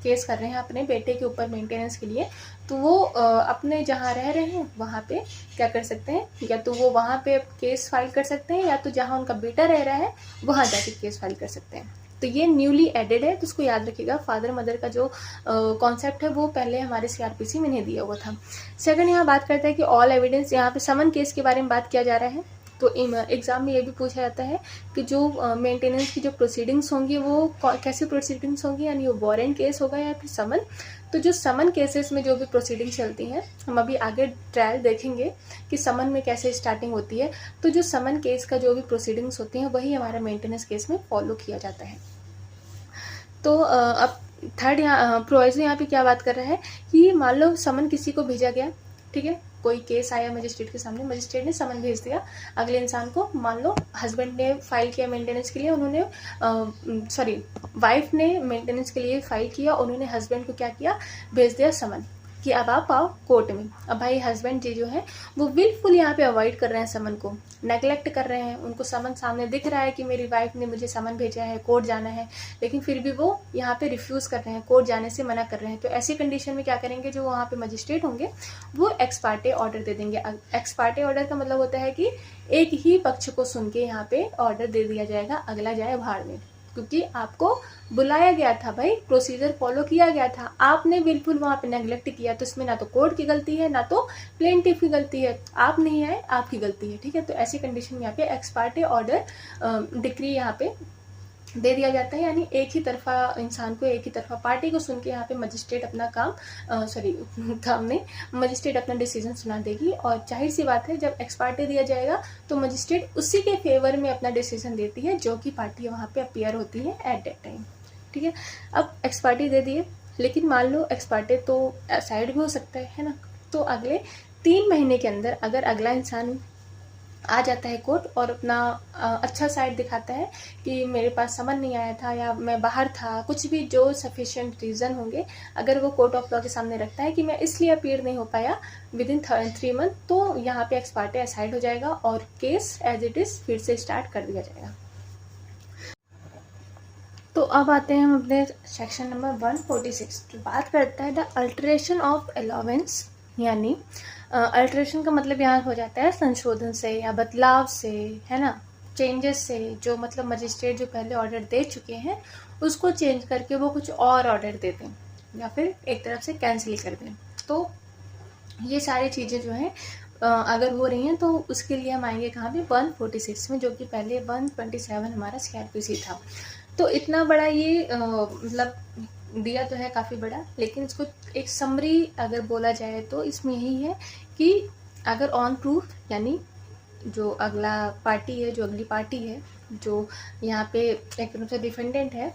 केस कर रहे हैं अपने बेटे के ऊपर मेंटेनेंस के लिए, तो वो अपने जहाँ रह रहे हैं वहाँ पे क्या कर सकते हैं, या तो वो वहाँ पे केस फाइल कर सकते हैं, या तो जहाँ उनका बेटा रह रहा है वहाँ जाके केस फाइल कर सकते हैं। तो ये न्यूली एडेड है, तो उसको याद रखिएगा। फादर मदर का जो कॉन्सेप्ट है वो पहले हमारे CRPC में नहीं दिया हुआ था। सेकंड यहाँ बात करता है कि ऑल एविडेंस, यहाँ पे समन केस के बारे में बात किया जा रहा है। तो एग्ज़ाम में ये भी पूछा जाता है कि जो मेंटेनेंस की जो प्रोसीडिंग्स होंगी वो कैसी प्रोसीडिंग्स होंगी, यानी वो वारंट केस होगा या फिर समन। तो जो समन केसेस में जो भी प्रोसीडिंग्स चलती हैं, हम अभी आगे ट्रायल देखेंगे कि समन में कैसे स्टार्टिंग होती है। तो जो समन केस का जो भी प्रोसीडिंग्स होती हैं वही हमारा मेंटेनेंस केस में फॉलो किया जाता है। तो अब थर्ड यहाँ प्रोवाइजर यहाँ पे क्या बात कर रहा है कि मान लो समन किसी को भेजा गया, ठीक है, कोई केस आया मजिस्ट्रेट के सामने, मजिस्ट्रेट ने समन भेज दिया अगले इंसान को। मान लो हस्बैंड ने फाइल किया मेंटेनेंस के लिए, उन्होंने वाइफ ने मेंटेनेंस के लिए फाइल किया, उन्होंने हस्बैंड को क्या किया, भेज दिया समन। कि अब आप आओ कोर्ट में। अब भाई हस्बैंड जी जो है वो बिल्कुल यहाँ पे अवॉइड कर रहे हैं समन को, नेगलेक्ट कर रहे हैं। उनको समन सामने दिख रहा है कि मेरी वाइफ ने मुझे समन भेजा है, कोर्ट जाना है, लेकिन फिर भी वो यहाँ पे रिफ्यूज़ कर रहे हैं, कोर्ट जाने से मना कर रहे हैं। तो ऐसी कंडीशन में क्या करेंगे, जो वहाँ पे मजिस्ट्रेट होंगे वो एक्स पार्टे ऑर्डर दे देंगे। एक्स पार्टे ऑर्डर का मतलब होता है कि एक ही पक्ष को सुन के यहाँ पे ऑर्डर दे दिया जाएगा, अगला जाए भाड़ में। क्योंकि आपको बुलाया गया था भाई, प्रोसीजर फॉलो किया गया था, आपने बिल्कुल वहाँ पे नेगलेक्ट किया, तो इसमें ना तो कोर्ट की गलती है ना तो प्लेंटिफ की गलती है, आप नहीं आए आपकी गलती है। ठीक है, तो ऐसी कंडीशन में यहाँ पे एक्स पार्टे ऑर्डर डिक्री यहाँ पे दे दिया जाता है, यानी एक ही तरफा इंसान को, एक ही तरफा पार्टी को सुन के यहाँ पे मजिस्ट्रेट अपना मजिस्ट्रेट अपना डिसीजन सुना देगी। और जाहिर सी बात है, जब एक्स पार्टी दिया जाएगा तो मजिस्ट्रेट उसी के फेवर में अपना डिसीजन देती है जो कि पार्टी वहाँ पे अपीयर होती है एट दैट टाइम। ठीक है, अब एक्स पार्टी दे दिए, लेकिन मान लो एक्स पार्टी तो साइड भी हो सकता है ना। तो अगले 3 महीने के अंदर अगर अगला इंसान आ जाता है कोर्ट और अपना अच्छा साइड दिखाता है कि मेरे पास समन नहीं आया था या मैं बाहर था, कुछ भी जो सफिशिएंट रीज़न होंगे, अगर वो कोर्ट ऑफ लॉ के सामने रखता है कि मैं इसलिए अपीयर नहीं हो पाया विद इन 3 मंथ, तो यहाँ पे एक्स पार्टे असाइड हो जाएगा और केस एज इट इज़ फिर से स्टार्ट कर दिया जाएगा। तो अब आते हैं हम अपने सेक्शन नंबर 146, जो बात करता है द अल्टरेशन ऑफ अलाउंस, यानी अल्ट्रेशन का मतलब यहाँ हो जाता है संशोधन से या बदलाव से, है ना, चेंजेस से। जो मतलब मजिस्ट्रेट जो पहले ऑर्डर दे चुके हैं उसको चेंज करके वो कुछ और ऑर्डर दे दें या फिर एक तरफ से कैंसिल कर दें। तो ये सारी चीज़ें जो हैं अगर हो रही हैं तो उसके लिए हम आएंगे कहाँ पे, 146 में, जो कि पहले 127 हमारा CRPC था। तो इतना बड़ा ये मतलब दिया तो है काफ़ी बड़ा, लेकिन इसको एक समरी अगर बोला जाए तो इसमें यही है कि अगर ऑन प्रूफ, यानी जो अगला पार्टी है, जो अगली पार्टी है, जो यहाँ पे एक तरफ से डिफेंडेंट है,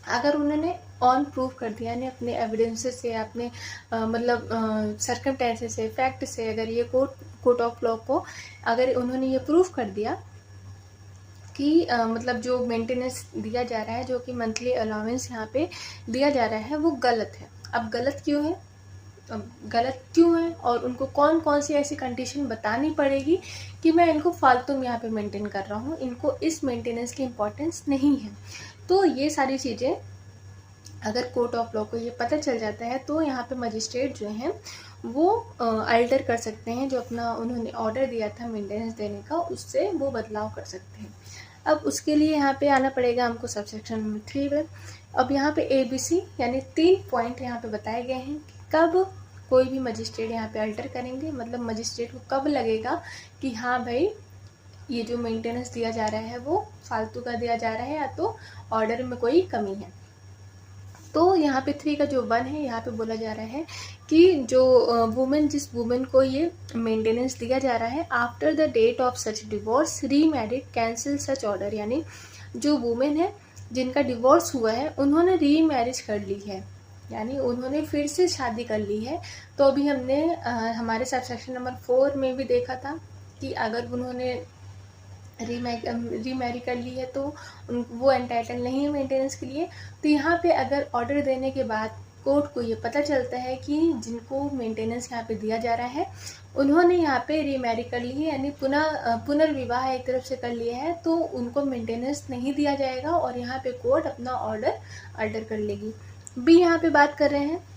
अगर उन्होंने ऑन प्रूफ कर दिया, यानी अपने एविडेंसेस से, अपने मतलब सर्कमस्टेंसेस से, फैक्ट से, अगर ये कोर्ट ऑफ लॉ को अगर उन्होंने ये प्रूफ कर दिया कि मतलब जो मेंटेनेंस दिया जा रहा है, जो कि मंथली अलाउंस यहाँ पे दिया जा रहा है, वो गलत है। अब गलत क्यों है, और उनको कौन कौन सी ऐसी कंडीशन बतानी पड़ेगी कि मैं इनको फालतू में यहाँ पे मेंटेन कर रहा हूँ, इनको इस मेंटेनेंस की इम्पोर्टेंस नहीं है। तो ये सारी चीज़ें अगर कोर्ट ऑफ लॉ को ये पता चल जाता है तो यहाँ पे मजिस्ट्रेट जो हैं वो अल्टर कर सकते हैं, जो अपना उन्होंने ऑर्डर दिया था मेंटेनेंस देने का, उससे वो बदलाव कर सकते हैं। अब उसके लिए यहाँ पे आना पड़ेगा हमको सबसेक्शन नंबर 3 में। अब यहाँ पे ABC यानी 3 पॉइंट यहाँ पे बताए गए हैं कि कब कोई भी मजिस्ट्रेट यहाँ पे अल्टर करेंगे, मतलब मजिस्ट्रेट को कब लगेगा कि हाँ भाई ये जो मेंटेनेंस दिया जा रहा है वो फालतू का दिया जा रहा है या तो ऑर्डर में कोई कमी है। तो यहाँ पे 3 का जो 1 है, यहाँ पे बोला जा रहा है कि जो वुमेन, जिस वुमेन को ये मेंटेनेंस दिया जा रहा है, after the date of such divorce remarried cancel such order, यानी जो वुमेन है जिनका डिवोर्स हुआ है उन्होंने रीमैरिज कर ली है, यानी उन्होंने फिर से शादी कर ली है। तो अभी हमने हमारे सबसेक्शन नंबर 4 में भी देखा था कि अगर उन्होंने रीमैरी कर ली है तो वो एंटाइटल नहीं है मेंटेनेंस के लिए। तो यहाँ पे अगर ऑर्डर देने के बाद कोर्ट को ये पता चलता है कि जिनको मेंटेनेंस यहाँ पे दिया जा रहा है उन्होंने यहाँ पे रीमैरी कर ली है, यानी पुनर्विवाह एक तरफ से कर लिया है, तो उनको मेंटेनेंस नहीं दिया जाएगा और यहाँ पे कोर्ट अपना ऑर्डर अल्टर कर लेगी। भी यहाँ पे बात कर रहे हैं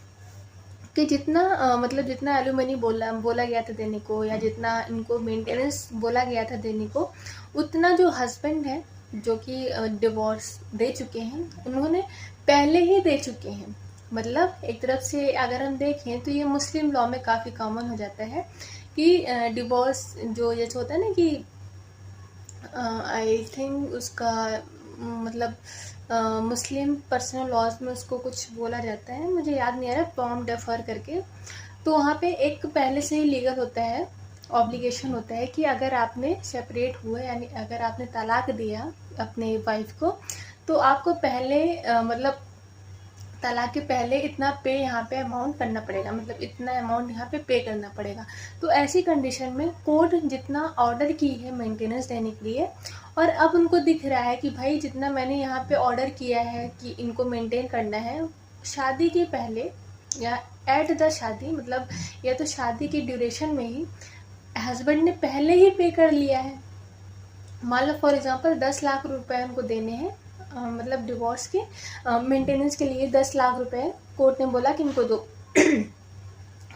कि जितना मतलब जितना एलुमनी बोला गया था देने को, या जितना इनको मेंटेनेंस बोला गया था देने को, उतना जो हस्बैंड है जो कि डिवोर्स दे चुके हैं उन्होंने पहले ही दे चुके हैं। मतलब एक तरफ से अगर हम देखें तो ये मुस्लिम लॉ में काफ़ी कॉमन हो जाता है कि डिवोर्स जो ये होता है ना कि आई थिंक उसका मतलब मुस्लिम पर्सनल लॉज में उसको कुछ बोला जाता है, मुझे याद नहीं आ रहा, प्रॉम डेफर करके। तो वहाँ पे एक पहले से ही लीगल होता है, ऑब्लिगेशन होता है कि अगर आपने सेपरेट हुए, यानी अगर आपने तलाक दिया अपने वाइफ को, तो आपको पहले मतलब तलाक के पहले इतना पे यहाँ पे अमाउंट करना पड़ेगा, मतलब इतना अमाउंट यहाँ पे करना पड़ेगा। तो ऐसी कंडीशन में कोर्ट जितना ऑर्डर की है मेंटेनेंस देने के लिए, और अब उनको दिख रहा है कि भाई जितना मैंने यहाँ पे ऑर्डर किया है कि इनको मेंटेन करना है, शादी के पहले या एट द शादी, मतलब या तो शादी की ड्यूरेशन में ही हस्बैंड ने पहले ही पे कर लिया है। मान लो फॉर एग्जांपल 10 लाख रुपए उनको देने हैं, मतलब डिवोर्स के मेंटेनेंस के लिए 10 लाख रुपए कोर्ट ने बोला कि इनको दो।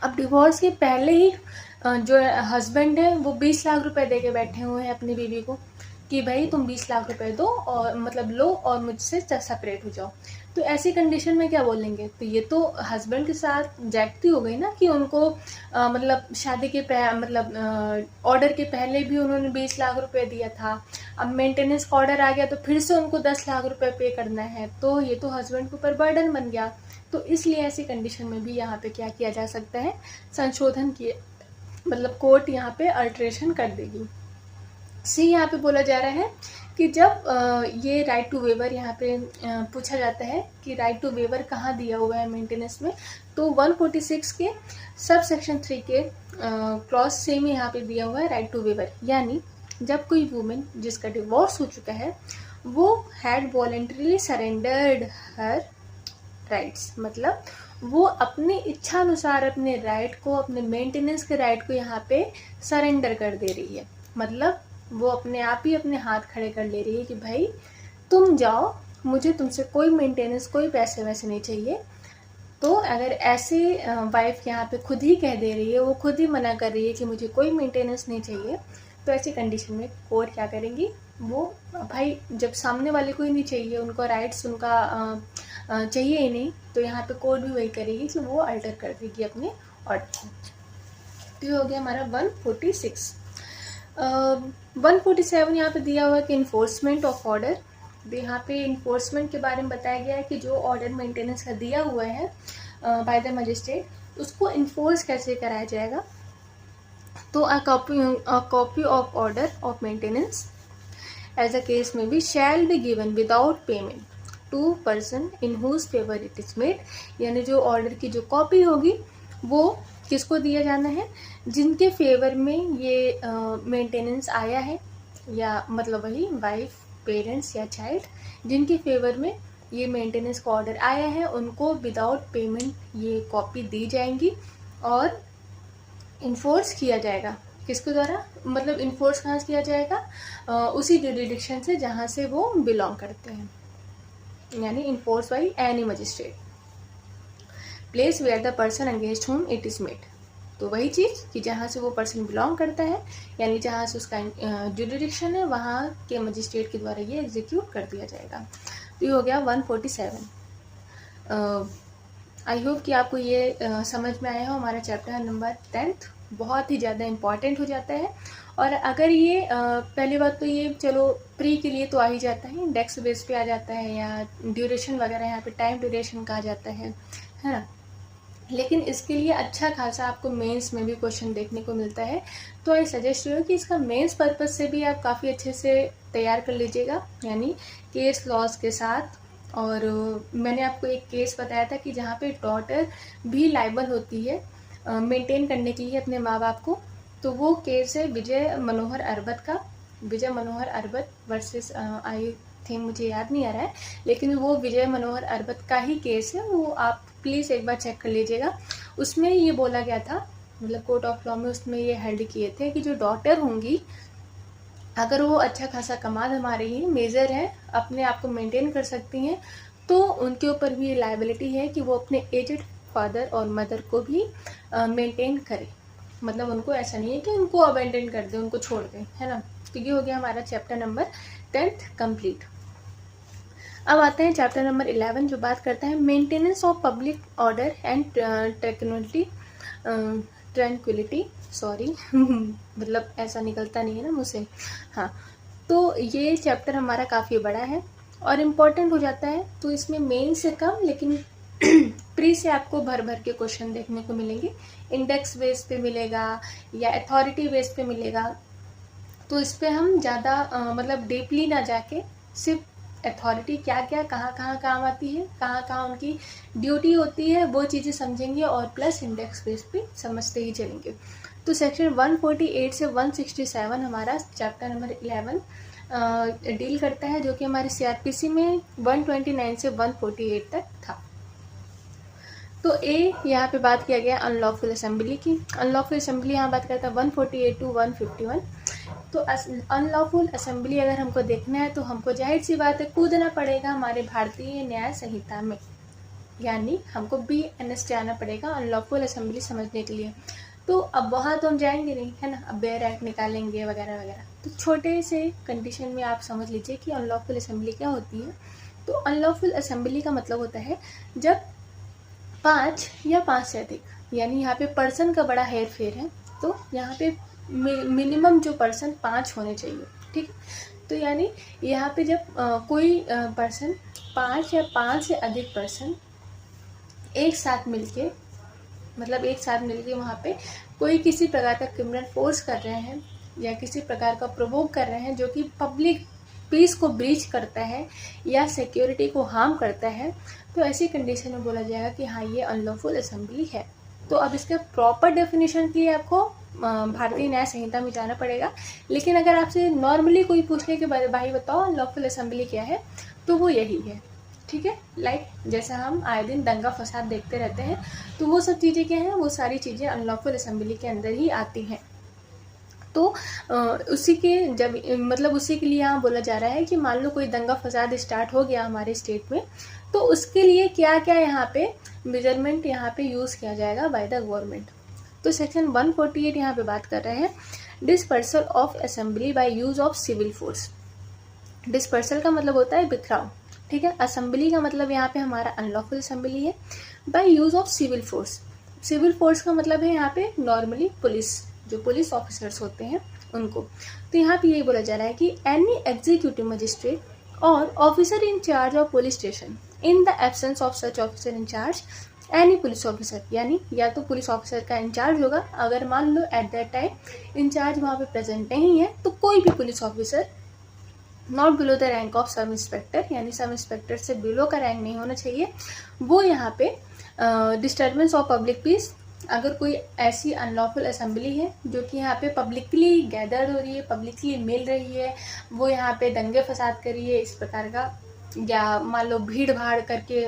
अब डिवोर्स के पहले ही जो हस्बैंड है वो 20 लाख रुपए दे के बैठे हुए हैं अपनी बीवी को कि भाई तुम 20 लाख रुपए दो और मतलब लो और मुझसे सेपरेट हो जाओ। तो ऐसी कंडीशन में क्या बोलेंगे? तो ये तो हस्बैंड के साथ ज्यादती हो गई ना कि उनको मतलब शादी के मतलब ऑर्डर के पहले भी उन्होंने 20 लाख रुपए दिया था, अब मेंटेनेंस का ऑर्डर आ गया तो फिर से उनको 10 लाख रुपए पे करना है, तो ये तो हस्बैंड के ऊपर बर्डन बन गया। तो इसलिए ऐसी कंडीशन में भी यहाँ पे क्या किया जा सकता है, संशोधन किए, मतलब कोर्ट यहाँ पे अल्ट्रेशन कर देगी। सी यहाँ पे बोला जा रहा है कि जब ये राइट टू वेवर यहाँ पे पूछा जाता है कि राइट टू वेवर कहाँ दिया हुआ है मेंटेनेंस में, तो 146 के सब सेक्शन 3 के क्लॉज से में यहाँ पे दिया हुआ है राइट टू वेवर, यानी जब कोई वुमेन जिसका डिवोर्स हो चुका है वो had voluntarily surrendered her rights, मतलब वो अपनी इच्छा अनुसार अपने राइट को, अपने मेंटेनेंस के राइट को यहाँ पे सरेंडर कर दे रही है। मतलब वो अपने आप ही अपने हाथ खड़े कर ले रही है कि भाई तुम जाओ, मुझे तुमसे कोई मेंटेनेंस, कोई पैसे वैसे नहीं चाहिए। तो अगर ऐसे वाइफ यहाँ पे खुद ही कह दे रही है, वो खुद ही मना कर रही है कि मुझे कोई मेंटेनेंस नहीं चाहिए, तो ऐसी कंडीशन में कोर्ट क्या करेंगी, वो भाई जब सामने वाले को ही नहीं चाहिए, उनको राइट्स उनका चाहिए ही नहीं, तो यहाँ पे कोर्ट भी वही करेगी कि वो अल्टर कर देगी अपने ऑर्डर को। तो ये हो गया हमारा 146। 147 यहाँ पे दिया हुआ है कि इन्फोर्समेंट ऑफ ऑर्डर। यहाँ पे इन्फोर्समेंट के बारे में बताया गया है कि जो ऑर्डर मेंटेनेंस का दिया हुआ है बाय द मजिस्ट्रेट, उसको इन्फोर्स कैसे कराया जाएगा। तो a copy of order of maintenance as a case में भी shall be given without payment to person in whose favour it is made, यानी जो ऑर्डर की जो कॉपी होगी वो किसको दिया जाना है, जिनके फेवर में ये मेंटेनेंस आया है, या मतलब वही वाइफ, पेरेंट्स या चाइल्ड, जिनके फेवर में ये मेंटेनेंस का ऑर्डर आया है, उनको विदाउट पेमेंट ये कॉपी दी जाएंगी और इन्फोर्स किया जाएगा। किसके द्वारा, मतलब इन्फोर्स कहाँ से किया जाएगा, उसी जुरिडिक्शन से जहाँ से वो बिलोंग करते हैं, यानी enforce by any magistrate, place where the person against whom it is made. तो वही चीज़ कि जहाँ से वो पर्सन बिलोंग करता है, यानी जहाँ से उसका जुरिडिक्शन है, वहाँ के मजिस्ट्रेट के द्वारा ये एग्जीक्यूट कर दिया जाएगा। तो ये हो गया 147। आई होप कि आपको ये समझ में आया हो। हमारा चैप्टर नंबर 10 बहुत ही ज़्यादा इम्पॉर्टेंट हो जाता है, और अगर ये पहली बात तो ये चलो प्री के लिए तो आ ही जाता है, इंडेक्स बेस पे आ जाता है, या ड्यूरेशन वगैरह यहाँ पे टाइम ड्यूरेशन कहा जाता है ना, लेकिन इसके लिए अच्छा खासा आपको मेंस में भी क्वेश्चन देखने को मिलता है। तो आई सजेस्ट यू कि इसका मेंस पर्पज से भी आप काफ़ी अच्छे से तैयार कर लीजिएगा, यानी केस लॉज के साथ। और मैंने आपको एक केस बताया था कि जहाँ पे डॉटर भी लाइबल होती है मेंटेन करने के लिए अपने माँ बाप को, तो वो केस है विजय मनोहर अरबत का, विजय मनोहर अरबत वर्सेस आई थिंक, मुझे याद नहीं आ रहा है, लेकिन वो विजय मनोहर अरबत का ही केस है, वो आप प्लीज़ एक बार चेक कर लीजिएगा। उसमें ये बोला गया था, मतलब कोर्ट ऑफ लॉ में उसमें ये हेल्ड किए थे कि जो डॉटर होंगी, अगर वो अच्छा खासा कमा धमा रही है, मेजर है, अपने आप को मेंटेन कर सकती हैं, तो उनके ऊपर भी ये लायबिलिटी है कि वो अपने एजेड फादर और मदर को भी मेंटेन करें। मतलब उनको ऐसा नहीं है कि उनको अबेंडन कर दें, उनको छोड़ दें, है ना। तो ये हो गया हमारा चैप्टर नंबर 10 कंप्लीट। अब आते हैं चैप्टर नंबर 11 जो बात करता है maintenance of public order and tranquillity, sorry मतलब ऐसा निकलता नहीं है ना मुझसे, हाँ। तो ये चैप्टर हमारा काफ़ी बड़ा है और इम्पोर्टेंट हो जाता है, तो इसमें मेन से कम लेकिन प्री से आपको भर भर के क्वेश्चन देखने को मिलेंगे, इंडेक्स बेस पे मिलेगा या अथॉरिटी बेस पे मिलेगा। तो इस पर हम ज़्यादा मतलब डीपली ना जाके सिर्फ अथॉरिटी क्या क्या कहाँ कहाँ काम आती है, कहाँ कहाँ उनकी ड्यूटी होती है, वो चीज़ें समझेंगे, और प्लस इंडेक्स बेस पे समझते ही चलेंगे। तो सेक्शन 148 से 167 हमारा चैप्टर नंबर 11 डील करता है, जो कि हमारे CRPC में 129 से 148 तक था। तो ए यहाँ पे बात किया गया अनलॉफुल असेंबली की। अनलॉफुल असेंबली यहाँ बात करता है 148 to 151। तो अनलॉफुल असेंबली अगर हमको देखना है तो हमको जाहिर सी बात है कूदना पड़ेगा हमारे भारतीय न्याय संहिता में, यानी हमको BNS जाना पड़ेगा अनलॉफुल असेंबली समझने के लिए। तो अब वहाँ तो हम जाएंगे नहीं, है ना, अब बेयर एक्ट निकालेंगे वगैरह वगैरह। तो छोटे से कंडीशन में आप समझ लीजिए कि अनलॉफुल असेंबली क्या होती है। तो अनलॉफुल असेंबली का मतलब होता है जब 5 या 5 से अधिक, यानी यहाँ पे पर्सन का बड़ा हेर फेर है, तो यहाँ पे मिनिमम जो पर्सन 5 होने चाहिए, ठीक है। तो यानी यहाँ पे जब कोई पर्सन 5 या 5 से अधिक पर्सन एक साथ मिलके, मतलब एक साथ मिलके वहाँ पे कोई किसी प्रकार का क्रिमिनल फोर्स कर रहे हैं या किसी प्रकार का प्रोवोक कर रहे हैं जो कि पब्लिक पीस को ब्रीच करता है या सिक्योरिटी को हार्म करता है, तो ऐसी कंडीशन में बोला जाएगा कि हाँ ये अनलॉफुल असेंबली है। तो अब इसके प्रॉपर डेफिनेशन के लिए आपको भारतीय न्याय संहिता में जाना पड़ेगा। लेकिन अगर आपसे नॉर्मली कोई पूछ ले कि भाई बताओ अनलॉफुल असेंबली क्या है, तो वो यही है, ठीक है। लाइक जैसा हम आए दिन दंगा फसाद देखते रहते हैं, तो वो सब चीज़ें क्या हैं, वो सारी चीज़ें अनलॉफुल असेंबली के अंदर ही आती हैं। तो उसी के जब मतलब उसी के लिए यहाँ बोला जा रहा है कि मान लो कोई दंगा फसाद स्टार्ट हो गया हमारे स्टेट में, तो उसके लिए क्या क्या यहाँ पे मेजरमेंट यहाँ पे यूज़ किया जाएगा बाय द गवर्नमेंट। तो सेक्शन 148 यहाँ पे बात कर रहे हैं dispersal of assembly by use of civil force. Dispersal का मतलब होता है बिखराव, ठीक है। असेंबली का मतलब यहाँ पे हमारा अनलॉफुल असेंबली है by use of civil force. Civil force का मतलब है यहाँ पे नॉर्मली पुलिस, जो पुलिस ऑफिसर्स होते हैं उनको। तो यहाँ पे यही बोला जा रहा है कि एनी एग्जीक्यूटिव मजिस्ट्रेट और officer in charge of police station in the absence of such officer in charge any police officer, यानी या तो पुलिस ऑफिसर का इंचार्ज होगा, अगर मान लो एट दैट टाइम इंचार्ज वहाँ पे प्रेजेंट नहीं है, तो कोई भी police officer not below the rank of sub inspector, यानी सब इंस्पेक्टर से बिलो का रैंक नहीं होना चाहिए, वो यहाँ पे डिस्टर्बेंस ऑफ पब्लिक पीस, अगर कोई ऐसी अनलॉफुल असेंबली है जो कि यहाँ पे पब्लिकली गैदर्ड हो रही है, पब्लिकली मिल रही है, वो यहाँ पे दंगे फसाद कर रही है इस प्रकार का, या मान लो भीड़ भाड़ करके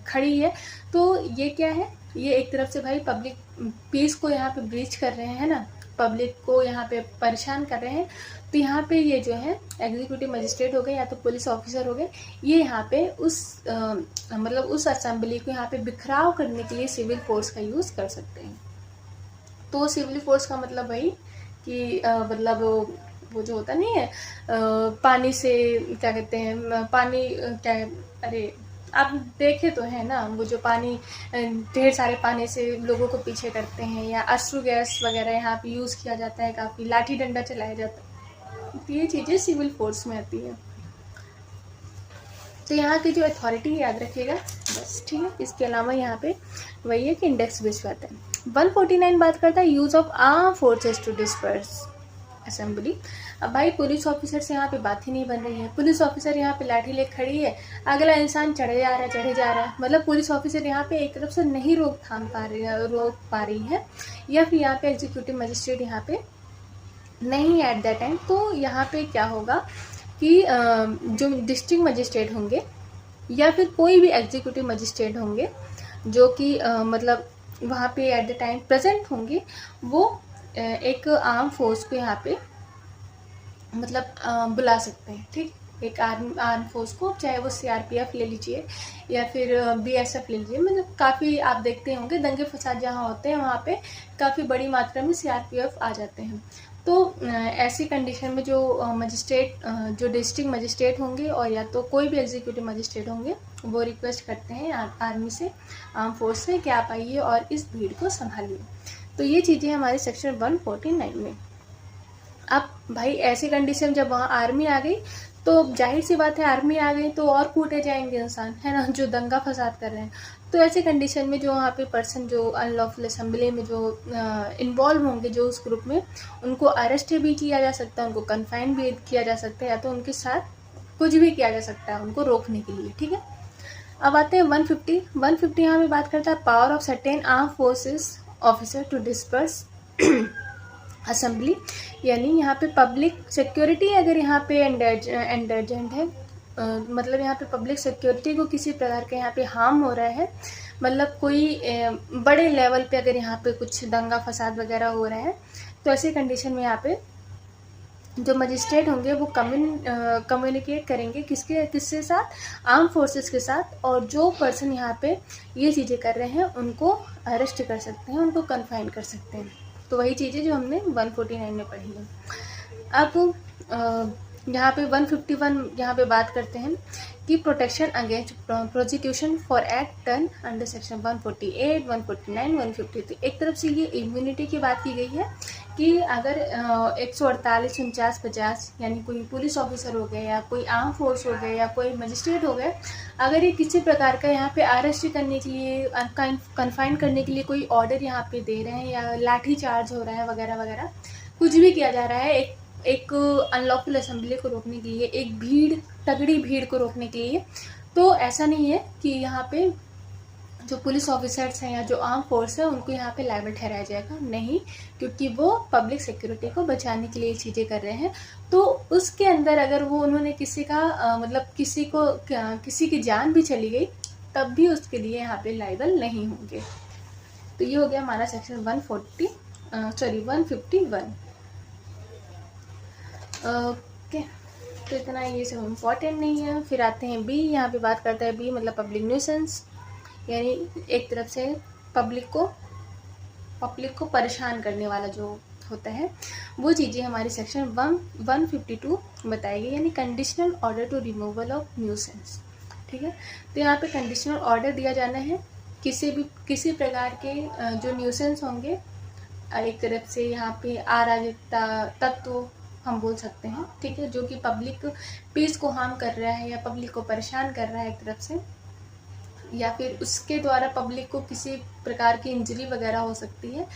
खड़ी है, तो ये क्या है, ये एक तरफ से भाई पब्लिक पीस को यहाँ पे ब्रीच कर रहे हैं ना, पब्लिक को यहाँ पे परेशान कर रहे हैं। तो यहाँ पे ये जो है एग्जीक्यूटिव मजिस्ट्रेट हो गए या तो पुलिस ऑफिसर हो गए, ये यहाँ पे उस मतलब उस असेंबली को यहाँ पे बिखराव करने के लिए सिविल फोर्स का यूज़ कर सकते हैं। तो सिविल फोर्स का मतलब भाई कि मतलब वो जो होता नहीं है पानी से क्या कहते हैं, पानी क्या है, अरे आप देखे तो है ना, वो जो पानी ढेर सारे पानी से लोगों को पीछे करते हैं, या अश्रु गैस वगैरह यहाँ पे यूज़ किया जाता है, काफ़ी लाठी डंडा चलाया जाता है, तो ये चीज़ें सिविल फोर्स में आती हैं। तो यहाँ की जो अथॉरिटी याद रखिएगा बस, ठीक है। इसके अलावा यहाँ पे वही है कि इंडेक्स बेस्ड बात है। 149 बात करता है use of arm forces to disperse assembly. अब भाई पुलिस ऑफिसर से यहाँ पे बात ही नहीं बन रही है, पुलिस ऑफिसर यहाँ पे लाठी ले खड़ी है, अगला इंसान चढ़े जा रहा है, मतलब पुलिस ऑफिसर यहाँ पे एक तरफ से नहीं रोक पा रही है, या फिर यहाँ पे एग्जीक्यूटिव मजिस्ट्रेट यहाँ पे नहीं एट दैट टाइम। तो यहाँ पे क्या होगा कि जो डिस्ट्रिक्ट मजिस्ट्रेट होंगे या फिर कोई भी एग्जीक्यूटिव मजिस्ट्रेट होंगे जो कि मतलब वहाँ पे एट द टाइम प्रेजेंट होंगे, वो एक आर्म फोर्स को यहाँ पे मतलब बुला सकते हैं, ठीक। एक आर्म फोर्स को, चाहे वो CRPF ले लीजिए या फिर BSF ले लीजिए, मतलब काफ़ी आप देखते होंगे दंगे फसाद जहाँ होते हैं वहाँ पे काफ़ी बड़ी मात्रा में CRPF आ जाते हैं। तो ऐसी कंडीशन में जो मजिस्ट्रेट जो डिस्ट्रिक्ट मजिस्ट्रेट होंगे और या तो कोई भी एग्जीक्यूटिव मजिस्ट्रेट होंगे, वो रिक्वेस्ट करते हैं आर्मी से, आर्म फोर्स से कि आप आइए और इस भीड़ को संभालिए। तो ये चीज़ें हमारे सेक्शन 149 में। अब भाई ऐसी कंडीशन जब वहाँ आर्मी आ गई, तो जाहिर सी बात है आर्मी आ गई तो और कूटे जाएंगे इंसान, है ना, जो दंगा फसाद कर रहे हैं। तो ऐसे कंडीशन में जो वहाँ पे पर्सन जो अनलॉफुल असेंबली में जो इन्वॉल्व होंगे जो उस ग्रुप में, उनको अरेस्ट भी किया जा सकता है, उनको कन्फाइन भी किया जा सकता है, या तो उनके साथ कुछ भी किया जा सकता है उनको रोकने के लिए, ठीक है। अब आते हैं 150 यहाँ पे बात करता है power of certain arm forces officer to disperse assembly, यानी यहाँ पे पब्लिक सिक्योरिटी अगर यहाँ पे एंडरजेंट है, मतलब यहाँ पे पब्लिक सिक्योरिटी को किसी प्रकार के यहाँ पे हार्म हो रहा है, मतलब कोई बड़े लेवल पे अगर यहाँ पे कुछ दंगा फसाद वगैरह हो रहा है तो ऐसी कंडीशन में यहाँ पे जो मजिस्ट्रेट होंगे वो कम्युनिकेट करेंगे किसके साथ, आर्म फोर्सेस के साथ, और जो पर्सन यहाँ पे ये चीज़ें कर रहे हैं उनको अरेस्ट कर सकते हैं, उनको कन्फाइन कर सकते हैं। तो वही चीज़ें जो हमने 149 में पढ़ी है। अब यहाँ पे 151 यहाँ पे बात करते हैं कि protection against prosecution for act done under section 148, 149, 153। एक तरफ से ये इम्यूनिटी की बात की गई है कि अगर 148, 49, 50 यानी कोई पुलिस ऑफिसर हो गए या कोई आर्म फोर्स हो गए या कोई मजिस्ट्रेट हो गए, अगर ये किसी प्रकार का यहाँ पे अरेस्ट करने के लिए, कन्फाइन करने के लिए कोई ऑर्डर यहाँ पे दे रहे हैं या लाठी चार्ज हो रहा है वगैरह वगैरह, कुछ भी किया जा रहा है एक अनलॉफुल असेंबली को रोकने के लिए, एक तगड़ी भीड़ को रोकने के लिए, तो ऐसा नहीं है कि यहाँ पे जो पुलिस ऑफिसर्स हैं या जो आर्म फोर्स है उनको यहाँ पे लायबल ठहराया जाएगा, नहीं, क्योंकि वो पब्लिक सिक्योरिटी को बचाने के लिए चीज़ें कर रहे हैं। तो उसके अंदर अगर उन्होंने किसी का मतलब किसी की जान भी चली गई तब भी उसके लिए यहाँ पे लायबल नहीं होंगे। तो ये हो गया हमारा सेक्शन 151। ओके, तो इतना ये सब इम्पोर्टेंट नहीं है। फिर आते हैं बी, यहाँ पे बात करता है बी मतलब पब्लिक न्यूसेंस, यानी एक तरफ से पब्लिक को परेशान करने वाला जो होता है वो चीज़ें हमारी सेक्शन 152 बताई गई, यानी conditional order to removal of nuisance. ठीक है, तो यहाँ पे कंडीशनल ऑर्डर दिया जाना है किसी प्रकार के जो न्यूसेंस होंगे, एक तरफ से यहाँ पे अराजकता तत्व हम बोल सकते हैं, ठीक है, जो कि पब्लिक पीस को हार्म कर रहा है या पब्लिक को परेशान कर रहा है एक तरफ से, या फिर उसके द्वारा पब्लिक को किसी प्रकार की इंजरी वगैरह हो सकती है,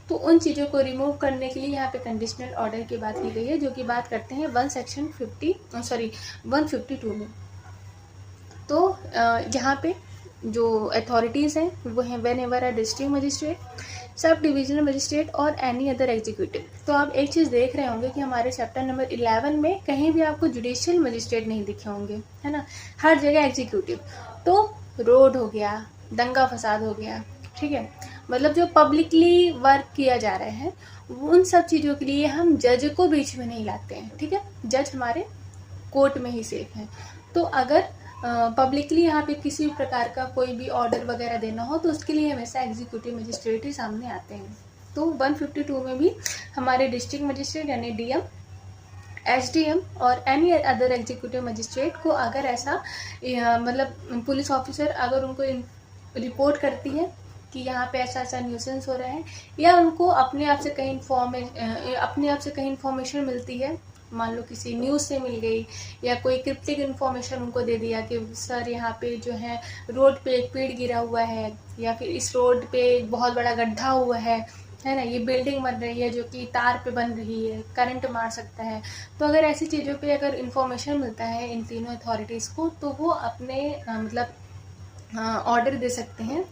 तो उन चीज़ों को रिमूव करने के लिए यहाँ पे कंडीशनल ऑर्डर की बात की गई है, जो कि बात करते हैं सेक्शन 152 में। तो यहाँ पे जो अथॉरिटीज़ हैं वो हैं when ever a district magistrate, sub divisional magistrate और एनी अदर एग्जीक्यूटिव। तो आप एक चीज़ देख रहे होंगे कि हमारे चैप्टर नंबर 11 में कहीं भी आपको जुडिशियल मजिस्ट्रेट नहीं दिखे होंगे, है ना, हर जगह एग्जीक्यूटिव। तो रोड हो गया, दंगा फसाद हो गया, ठीक है, मतलब जो पब्लिकली वर्क किया जा रहा है उन सब चीज़ों के लिए हम जज को बीच में नहीं लाते हैं, ठीक है, जज हमारे कोर्ट में ही सेफ है। तो अगर पब्लिकली यहाँ पे किसी प्रकार का कोई भी ऑर्डर वगैरह देना हो तो उसके लिए हमेशा एग्जीक्यूटिव मजिस्ट्रेट ही सामने आते हैं। तो 152 में भी हमारे डिस्ट्रिक्ट मजिस्ट्रेट यानी डीएम, एसडीएम और एनी अदर एग्जीक्यूटिव मजिस्ट्रेट को अगर ऐसा मतलब पुलिस ऑफिसर अगर उनको रिपोर्ट करती है कि यहाँ पे ऐसा न्यूसेंस हो रहा है, या उनको अपने आप से कहीं इन्फॉर्मेशन मिलती है, मान लो किसी न्यूज़ से मिल गई या कोई क्रिप्टिक इन्फॉर्मेशन उनको दे दिया कि सर यहाँ पे जो है रोड पे एक पेड़ गिरा हुआ है, या फिर इस रोड पे बहुत बड़ा गड्ढा हुआ है ना, ये बिल्डिंग बन रही है जो कि तार पे बन रही है, करंट मार सकता है। तो अगर ऐसी चीज़ों पे अगर इन्फॉर्मेशन मिलता है इन तीनों अथॉरिटीज़ को तो वो अपने मतलब ऑर्डर दे सकते हैं।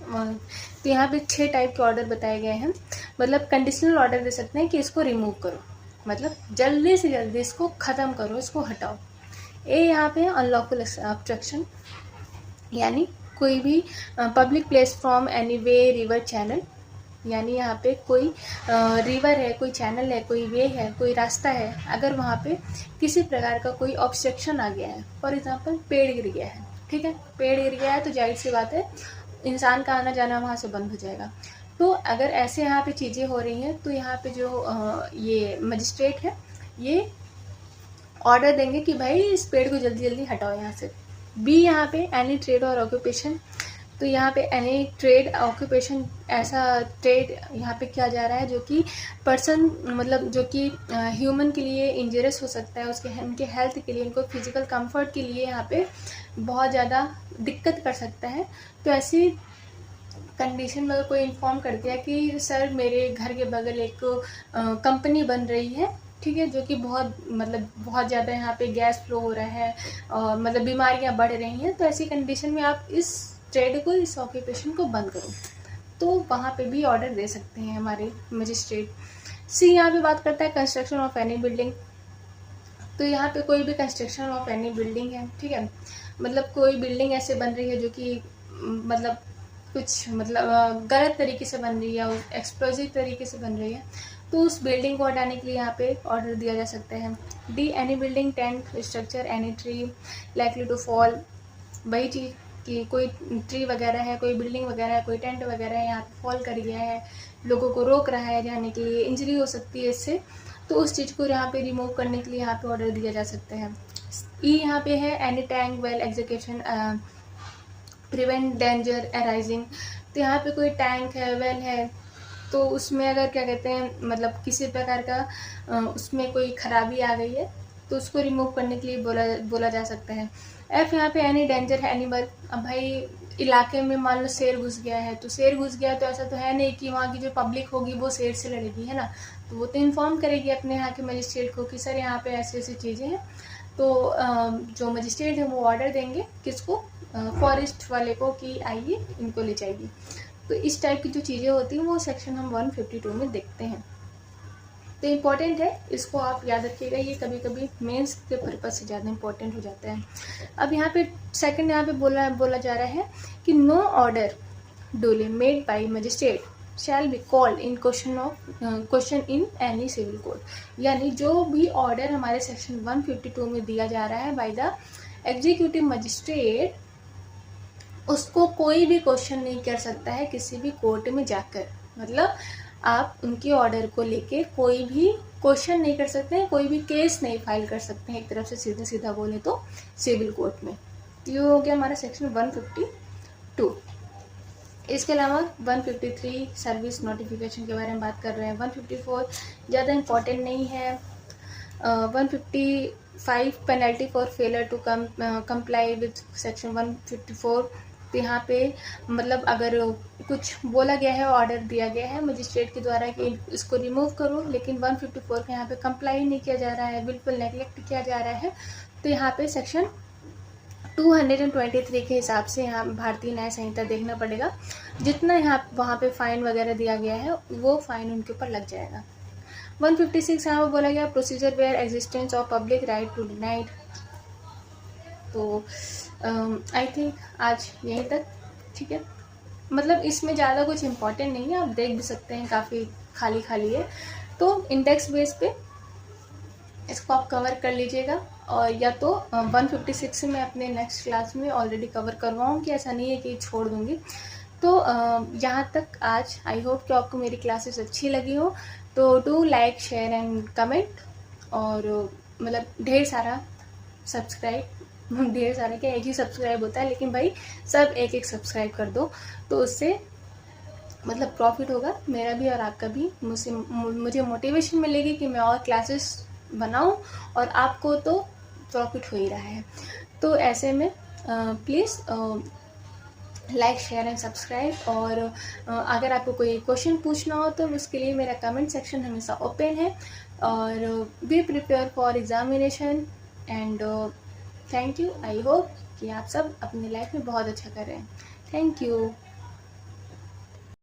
तो यहाँ पे 6 टाइप के ऑर्डर बताए गए हैं। मतलब कंडीशनल ऑर्डर दे सकते हैं कि इसको रिमूव करो, मतलब जल्दी से जल्दी इसको ख़त्म करो, इसको हटाओ। यहाँ पे अनलॉफुल ऑब्स्ट्रक्शन, यानी कोई भी public place from any way, river, channel, यानी यहाँ पे कोई रिवर है, कोई चैनल है, कोई वे है, कोई रास्ता है, अगर वहाँ पे किसी प्रकार का कोई ऑब्स्ट्रक्शन आ गया है, फॉर एग्जांपल पेड़ गिर गया है, ठीक है, पेड़ गिर गया है तो जाहिर सी बात है इंसान का आना जाना वहाँ से बंद हो जाएगा। तो अगर ऐसे यहाँ पे चीज़ें हो रही हैं तो यहाँ पे जो ये मजिस्ट्रेट है ये ऑर्डर देंगे कि भाई इस पेड़ को जल्दी जल्दी हटाओ यहाँ से। बी यहाँ पे एनी ट्रेड और ऑक्यूपेशन, तो यहाँ पे एनी ट्रेड ऑक्यूपेशन, ऐसा ट्रेड यहाँ पे किया जा रहा है जो कि पर्सन मतलब जो कि ह्यूमन के लिए इंजरियस हो सकता है, उनके हेल्थ के लिए, उनको फिजिकल कंफर्ट के लिए यहाँ पे बहुत ज़्यादा दिक्कत कर सकता है। तो ऐसी कंडीशन में अगर कोई इन्फॉर्म कर दिया कि सर मेरे घर के बगल एक कंपनी बन रही है, ठीक है, जो कि बहुत ज़्यादा यहाँ पे गैस फ्लो हो रहा है और मतलब बीमारियाँ बढ़ रही हैं, तो ऐसी कंडीशन में आप इस ट्रेड को, इस ऑक्यूपेशन को बंद करो, तो वहाँ पे भी ऑर्डर दे सकते हैं हमारे मजिस्ट्रेट। सी यहाँ पे बात करता है कंस्ट्रक्शन ऑफ एनी बिल्डिंग, तो यहाँ पे कोई भी कंस्ट्रक्शन ऑफ एनी बिल्डिंग है, ठीक है, मतलब कोई बिल्डिंग ऐसे बन रही है जो कि मतलब कुछ मतलब गलत तरीके से बन रही है, एक्सप्लोजिव तरीके से बन रही है, तो उस बिल्डिंग को हटाने के लिए यहाँ पे ऑर्डर दिया जा सकता है। D any building, tent, structure, any tree likely to fall, वही चीज़ कि कोई ट्री वगैरह है, कोई बिल्डिंग वगैरह है, कोई टेंट वगैरह है, यहाँ पे फॉल कर गया है, लोगों को रोक रहा है जाने के लिए, इंजरी हो सकती है इससे, तो उस चीज़ को यहाँ पे रिमूव करने के लिए यहाँ पे ऑर्डर दिया जा सकता है। ई यहाँ पे है any tank well execution prevent danger arising, तो यहाँ पे कोई टैंक है, वेल है, तो उसमें अगर क्या कहते हैं मतलब किसी प्रकार का उसमें कोई खराबी आ गई है तो उसको रिमूव करने के लिए बोला जा सकता है। एफ यहाँ पे एनी डेंजर एनिमल, अब भाई इलाके में मान लो शेर घुस गया है, तो शेर घुस गया तो ऐसा तो है नहीं कि वहाँ की जो पब्लिक होगी वो शेर से लड़ेगी, है ना, तो वो तो इन्फॉर्म करेगी अपने यहाँ के मजिस्ट्रेट को कि सर यहाँ पे ऐसी ऐसी चीज़ें हैं, तो जो मजिस्ट्रेट है वो ऑर्डर देंगे किसको, फॉरेस्ट वाले को कि आइए इनको ले जाइए। तो इस टाइप की जो चीज़ें होती हैं वो सेक्शन हम 152 में देखते हैं। तो इम्पॉर्टेंट है, इसको आप याद रखिएगा, ये कभी कभी मेंस के पर्पज से ज़्यादा इम्पोर्टेंट हो जाता है। अब यहाँ पे सेकंड यहाँ पे बोला जा रहा है कि no order duly made by magistrate shall be called in question in any civil code, यानी जो भी ऑर्डर हमारे सेक्शन 152 में दिया जा रहा है बाय द एग्जीक्यूटिव मजिस्ट्रेट, उसको कोई भी क्वेश्चन नहीं कर सकता है किसी भी कोर्ट में जाकर, मतलब आप उनके ऑर्डर को लेके कोई भी क्वेश्चन नहीं कर सकते हैं, कोई भी केस नहीं फाइल कर सकते हैं, एक तरफ से सीधा सीधा बोले तो सिविल कोर्ट में। ये हो गया हमारा सेक्शन 152। इसके अलावा 153 सर्विस नोटिफिकेशन के बारे में बात कर रहे हैं। 154 ज़्यादा इम्पोर्टेंट नहीं है। 155 penalty for failure to comply with section 154, तो यहाँ पे मतलब अगर कुछ बोला गया है, ऑर्डर दिया गया है मजिस्ट्रेट के द्वारा कि इसको रिमूव करो, लेकिन 154 का यहाँ पे कंप्लाई नहीं किया जा रहा है, बिल्कुल नेगलेक्ट किया जा रहा है, तो यहाँ पे सेक्शन 223 के हिसाब से यहाँ भारतीय न्याय संहिता देखना पड़ेगा, जितना यहाँ वहाँ पे फाइन वगैरह दिया गया है वो फाइन उनके ऊपर लग जाएगा। 156 यहाँ पर बोला गया procedure where existence of public right to denied. तो आई थिंक आज यहीं तक, ठीक है, मतलब इसमें ज़्यादा कुछ इम्पोर्टेंट नहीं है, आप देख भी सकते हैं, काफ़ी खाली खाली है, तो इंडेक्स बेस पे इसको आप कवर कर लीजिएगा, और या तो 156 में अपने नेक्स्ट क्लास में ऑलरेडी कवर करवाऊँगी, ऐसा नहीं है कि छोड़ दूँगी। तो यहाँ तक आज, आई होप कि आपको मेरी क्लासेस अच्छी लगी हो, तो do like share and comment, और मतलब ढेर सारा सब्सक्राइब, ढेर सारे क्या एक ही सब्सक्राइब होता है, लेकिन भाई सब एक एक सब्सक्राइब कर दो, तो उससे मतलब प्रॉफिट होगा मेरा भी और आपका भी, मुझे मोटिवेशन मिलेगी कि मैं और क्लासेस बनाऊं, और आपको तो प्रॉफिट हो ही रहा है। तो ऐसे में please like share and subscribe, और अगर आपको कोई क्वेश्चन पूछना हो तो उसके लिए मेरा कमेंट सेक्शन हमेशा ओपन है, और be prepare for examination, and thank you. I hope कि आप सब अपनी लाइफ में बहुत अच्छा कर रहे हैं। Thank you.